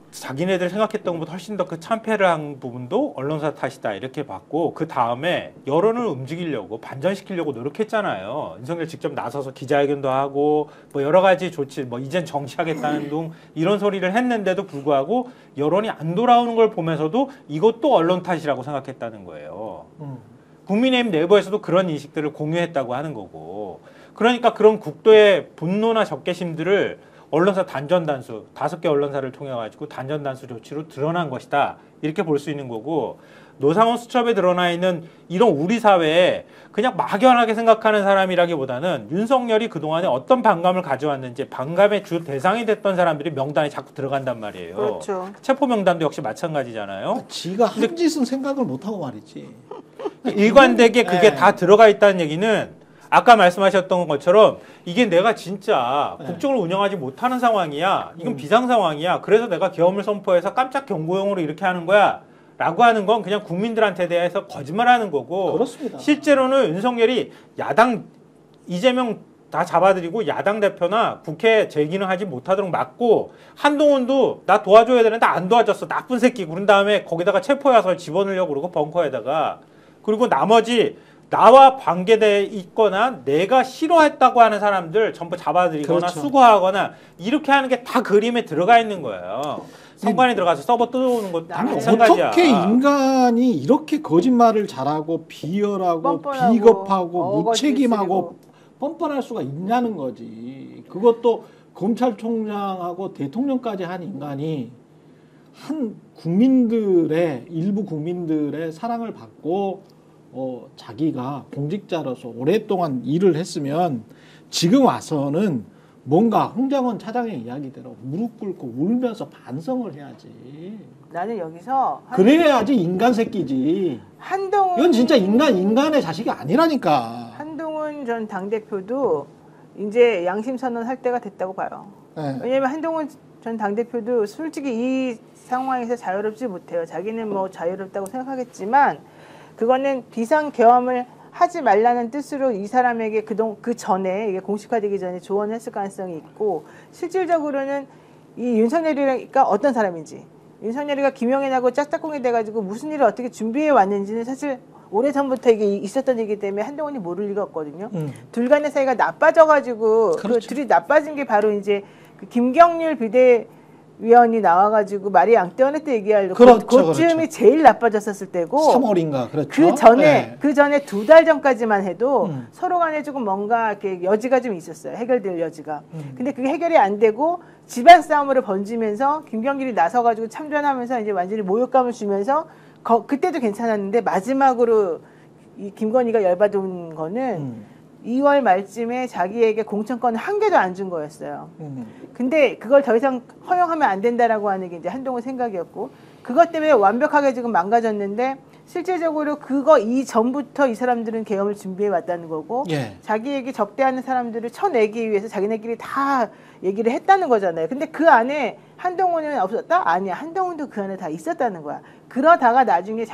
자기네들 생각했던 것보다 훨씬 더 그 참패를 한 부분도 언론사 탓이다 이렇게 봤고 그 다음에 여론을 움직이려고 반전시키려고 노력했잖아요. 윤석열 직접 나서서 기자회견도 하고 뭐 여러 가지 조치 뭐 이젠 정치하겠다는 둥 이런 소리를 했는데도 불구하고 여론이 안 돌아오는 걸 보면서도 이것도 언론 탓이라고 생각했다는 거예요. 국민의힘 내부에서도 그런 인식들을 공유했다고 하는 거고 그러니까 그런 국도의 분노나 적개심들을 언론사 단전 단수 5개 언론사를 통해 가지고 단전 단수 조치로 드러난 것이다 이렇게 볼 수 있는 거고 노상원 수첩에 드러나 있는 이런 우리 사회에 그냥 막연하게 생각하는 사람이라기보다는 윤석열이 그동안에 어떤 반감을 가져왔는지 반감의 주 대상이 됐던 사람들이 명단에 자꾸 들어간단 말이에요. 그렇죠. 체포 명단도 역시 마찬가지잖아요. 지가 한 짓은 생각을 못하고 말이지. 일관되게 그게 다 들어가 있다는 얘기는 아까 말씀하셨던 것처럼 이게 내가 진짜 국정을 운영하지 못하는 상황이야. 이건 비상 상황이야. 그래서 내가 계엄을 선포해서 깜짝 경고용으로 이렇게 하는 거야. 라고 하는 건 그냥 국민들한테 대해서 거짓말하는 거고 그렇습니다. 실제로는 윤석열이 야당 이재명 다 잡아들이고 야당 대표나 국회 재기능하지 못하도록 막고 한동훈도 나 도와줘야 되는데 안 도와줬어. 나쁜 새끼. 그런 다음에 거기다가 체포해서 집어넣으려고 그러고 벙커에다가. 그리고 나머지 나와 관계돼 있거나 내가 싫어했다고 하는 사람들 전부 잡아들이거나 그렇죠. 수거하거나 이렇게 하는 게 다 그림에 들어가 있는 거예요. 선관위 들어가서 서버 뜯어오는 것도 다 마찬가지야. 어떻게 인간이 이렇게 거짓말을 잘하고 비열하고 뻔뻔하고, 비겁하고 어거지 무책임하고 뻔뻔할 수가 있냐는 거지. 그것도 검찰총장하고 대통령까지 한 인간이 한 국민들의 일부 국민들의 사랑을 받고 자기가 공직자로서 오랫동안 일을 했으면 지금 와서는 뭔가 홍장원 차장의 이야기대로 무릎 꿇고 울면서 반성을 해야지. 나는 여기서 그래야지 인간 새끼지. 한동훈 이건 진짜 인간의 자식이 아니라니까. 한동훈 전 당대표도 이제 양심 선언할 때가 됐다고 봐요. 네. 왜냐하면 한동훈 전 당대표도 솔직히 이 상황에서 자유롭지 못해요. 자기는 뭐 자유롭다고 생각하겠지만 그거는 비상계엄을 하지 말라는 뜻으로 이 사람에게 그 전에 이게 공식화되기 전에 조언을 했을 가능성이 있고 실질적으로는 이 윤석열이가 어떤 사람인지 윤석열이가 김용현하고 짝짝꿍이 돼가지고 무슨 일을 어떻게 준비해 왔는지는 사실 오래전부터 이게 있었던 얘기 때문에 한동훈이 모를 리가 없거든요. 둘 간의 사이가 나빠져가지고 그렇죠. 그 둘이 나빠진 게 바로 이제 그 김경률 비대위원이 나와가지고 말이 앙떼어낼 때 얘기할 그렇죠, 그쯤이 그렇죠. 제일 나빠졌었을 때고 3월인가 그렇죠. 그 전에 2달 전까지만 해도 서로 간에 조금 뭔가 이렇게 여지가 좀 있었어요. 해결될 여지가. 근데 그게 해결이 안 되고 집안 싸움으로 번지면서 김경길이 나서가지고 참전하면서 이제 완전히 모욕감을 주면서 그때도 괜찮았는데 마지막으로 이 김건희가 열받은 거는 2월 말쯤에 자기에게 공천권을 한 개도 안 준 거였어요. 근데 그걸 더 이상 허용하면 안 된다라고 하는 게 이제 한동훈 생각이었고 그것 때문에 완벽하게 지금 망가졌는데 실질적으로 그거 이전부터 이 사람들은 계엄을 준비해 왔다는 거고 예. 자기에게 적대하는 사람들을 쳐내기 위해서 자기네끼리 다 얘기를 했다는 거잖아요. 근데 그 안에 한동훈은 없었다? 아니야. 한동훈도 그 안에 다 있었다는 거야. 그러다가 나중에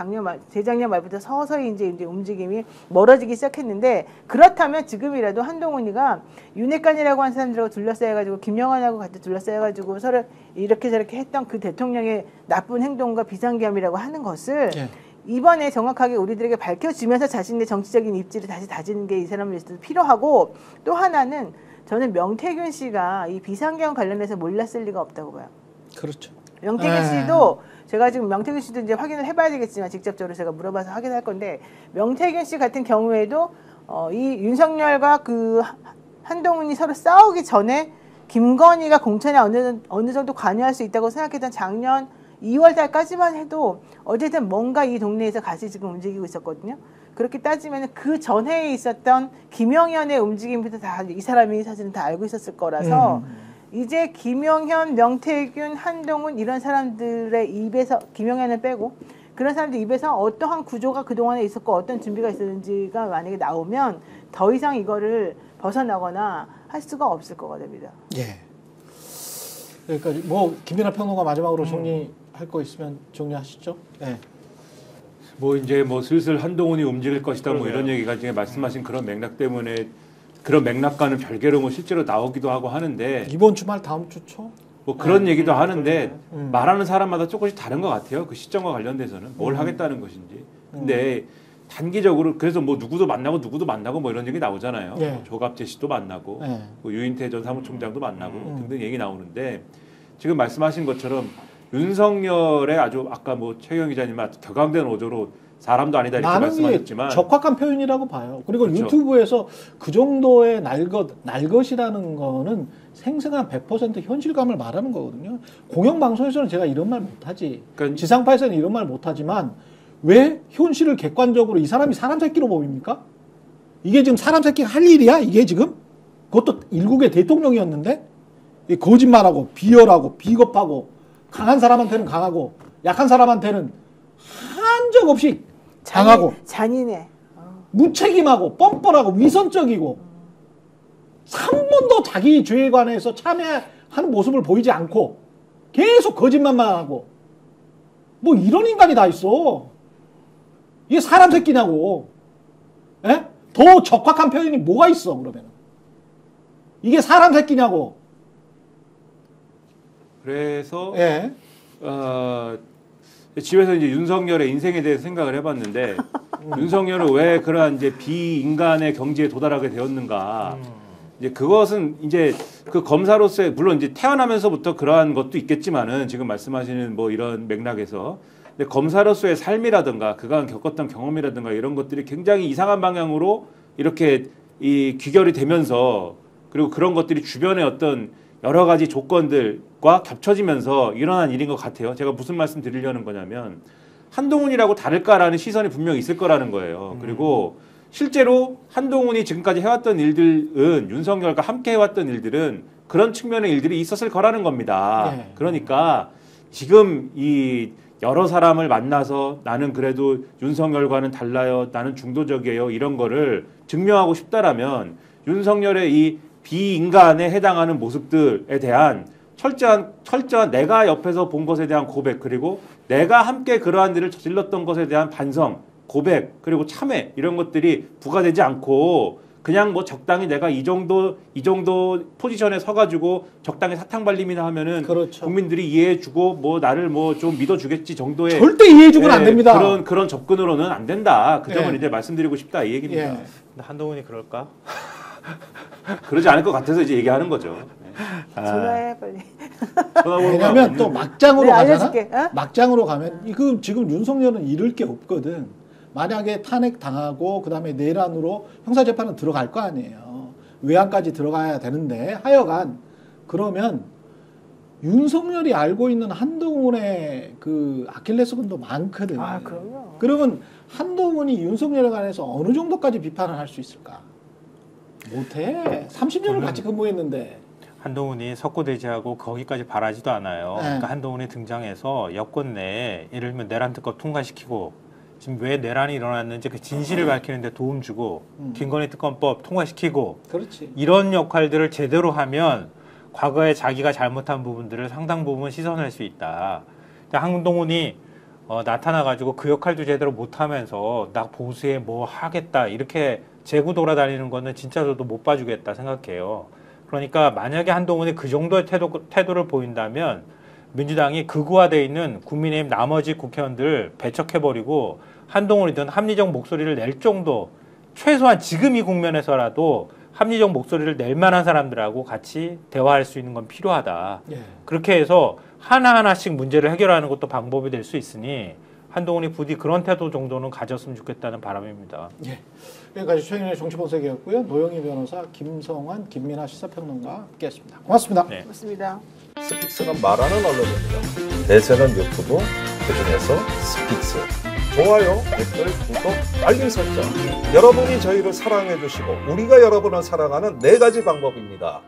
재작년 말부터 서서히 이제 움직임이 멀어지기 시작했는데 그렇다면 지금이라도 한동훈이가 윤핵관이라고 하는 사람들하고 둘러싸여가지고 김영환하고 같이 둘러싸여가지고 서로 이렇게 저렇게 했던 그 대통령의 나쁜 행동과 비상계엄이라고 하는 것을 예. 이번에 정확하게 우리들에게 밝혀지면서 자신의 정치적인 입지를 다시 다지는 게 이 사람을 위해서도 필요하고 또 하나는 저는 명태균 씨가 이 비상계엄 관련해서 몰랐을 리가 없다고 봐요. 그렇죠. 명태균 씨도 제가 지금 명태균 씨도 이제 확인을 해봐야 되겠지만 직접적으로 제가 물어봐서 확인할 건데 명태균 씨 같은 경우에도 이 윤석열과 그 한동훈이 서로 싸우기 전에 김건희가 공천에 어느 정도 관여할 수 있다고 생각했던 작년 2월 달까지만 해도 어쨌든 뭔가 이 동네에서 같이 지금 움직이고 있었거든요. 그렇게 따지면 그 전에 있었던 김영현의 움직임부터 다 이 사람이 사실은 다 알고 있었을 거라서 이제 김영현, 명태균, 한동훈 이런 사람들의 입에서 김영현을 빼고 그런 사람들 입에서 어떠한 구조가 그동안에 있었고 어떤 준비가 있었는지가 만약에 나오면 더 이상 이거를 벗어나거나 할 수가 없을 거가 됩니다. 예. 여기까지 뭐 김민하 평론가 마지막으로 정리할 거 있으면 정리하시죠. 네. 뭐 이제 뭐 슬슬 한동훈이 움직일 것이다 뭐 그러게요. 이런 얘기가 지금 말씀하신 그런 맥락 때문에 그런 맥락과는 별개로 뭐 실제로 나오기도 하고 하는데 이번 주말 다음 주 초? 뭐 그런 얘기도 하는데 음. 말하는 사람마다 조금씩 다른 것 같아요. 그 시점과 관련돼서는 뭘 하겠다는 것인지. 근데 단기적으로 그래서 뭐 누구도 만나고 뭐 이런 얘기 나오잖아요. 예. 뭐 조갑재 씨도 만나고 예. 뭐 유인태 전 사무총장도 만나고 등등 얘기 나오는데 지금 말씀하신 것처럼 윤석열의 아주 아까 뭐 최경 기자님 격앙된 어조로 사람도 아니다 이렇게 나는 이게 말씀하셨지만 적확한 표현이라고 봐요. 그리고 그렇죠. 유튜브에서 그 정도의 날것이라는 거는 생생한 100% 현실감을 말하는 거거든요. 공영방송에서는 제가 이런 말 못하지. 그러니까 지상파에서는 이런 말 못하지만 왜 현실을 객관적으로 이 사람이 사람 새끼로 보입니까? 이게 지금 사람 새끼가 할 일이야? 이게 지금? 그것도 일국의 대통령이었는데? 거짓말하고 비열하고 비겁하고 강한 사람한테는 강하고 약한 사람한테는 한적 없이 강하고 잔인해. 무책임하고 뻔뻔하고 위선적이고 3번도 자기 죄에 관해서 참여하는 모습을 보이지 않고 계속 거짓말만 하고 뭐 이런 인간이 다 있어. 이게 사람 새끼냐고. 예? 더 적확한 표현이 뭐가 있어 그러면. 이게 사람 새끼냐고. 그래서 예. 집에서 이제 윤석열의 인생에 대해서 생각을 해봤는데 윤석열은 왜 그러한 이제 비인간의 경지에 도달하게 되었는가? 이제 그것은 이제 그 검사로서의 물론 이제 태어나면서부터 그러한 것도 있겠지만은 지금 말씀하시는 뭐 이런 맥락에서 근데 검사로서의 삶이라든가 그간 겪었던 경험이라든가 이런 것들이 굉장히 이상한 방향으로 이렇게 이 귀결이 되면서 그리고 그런 것들이 주변의 어떤 여러 가지 조건들과 겹쳐지면서 일어난 일인 것 같아요. 제가 무슨 말씀 드리려는 거냐면 한동훈이라고 다를까라는 시선이 분명히 있을 거라는 거예요. 그리고 실제로 한동훈이 지금까지 해왔던 일들은 윤석열과 함께 해왔던 일들은 그런 측면의 일들이 있었을 거라는 겁니다. 네. 그러니까 지금 이 여러 사람을 만나서 나는 그래도 윤석열과는 달라요. 나는 중도적이에요. 이런 거를 증명하고 싶다라면 윤석열의 이 비인간에 해당하는 모습들에 대한 철저한 내가 옆에서 본 것에 대한 고백 그리고 내가 함께 그러한 일을 저질렀던 것에 대한 반성, 고백 그리고 참회 이런 것들이 부과되지 않고 그냥 뭐 적당히 내가 이 정도 포지션에 서가지고 적당히 사탕 발림이나 하면은 그렇죠. 국민들이 이해해주고 뭐 나를 뭐 좀 믿어주겠지 정도의 절대 이해해주면 안 됩니다. 그런 접근으로는 안 된다. 그 점을 예. 이제 말씀드리고 싶다 이 얘기입니다. 예. 근데 한동훈이 그럴까? 그러지 않을 것 같아서 이제 얘기하는 거죠. 전화해 빨리. 왜냐면 또 막장으로 네, 가잖아. 알려줄게. 어? 막장으로 가면 이거 지금 윤석열은 잃을 게 없거든. 만약에 탄핵 당하고 그다음에 내란으로 형사재판은 들어갈 거 아니에요. 외환까지 들어가야 되는데 하여간 그러면 윤석열이 알고 있는 한동훈의 그 아킬레스건도 많거든. 아, 그럼요. 그러면 한동훈이 윤석열에 관해서 어느 정도까지 비판을 할 수 있을까? 못해. 30년을 같이 근무했는데. 한동훈이 석고대지하고 거기까지 바라지도 않아요. 네. 그러니까 한동훈이 등장해서 여권 내에 예를 들면 내란 특검 통과시키고 지금 왜 내란이 일어났는지 그 진실을 밝히는 데 도움 주고 김건희 특검법 통과시키고 그렇지. 이런 역할들을 제대로 하면 과거에 자기가 잘못한 부분들을 상당 부분 씻어낼 수 있다. 한동훈이 나타나가지고 그 역할도 제대로 못하면서 나 보수에 뭐 하겠다 이렇게 재고 돌아다니는 거는 진짜 저도 못 봐주겠다 생각해요. 그러니까 만약에 한동훈이 그 정도의 태도를 보인다면 민주당이 극우화되어 있는 국민의힘 나머지 국회의원들 배척해버리고 한동훈이든 합리적 목소리를 낼 정도 최소한 지금 이 국면에서라도 합리적 목소리를 낼 만한 사람들하고 같이 대화할 수 있는 건 필요하다. 예. 그렇게 해서 하나하나씩 문제를 해결하는 것도 방법이 될 수 있으니 한동훈이 부디 그런 태도 정도는 가졌으면 좋겠다는 바람입니다. 예. 여기까지 최근의 정치본색이었고요. 노영희 변호사, 김성환, 김민아 시사평론가 함께했습니다. 고맙습니다. 네. 맞습니다. 스픽스는 말하는 언론입니다. 대세는 유튜브, 그중에서 스픽스. 좋아요, 댓글, 구독, 알림 설정. 여러분이 저희를 사랑해 주시고 우리가 여러분을 사랑하는 4가지 방법입니다.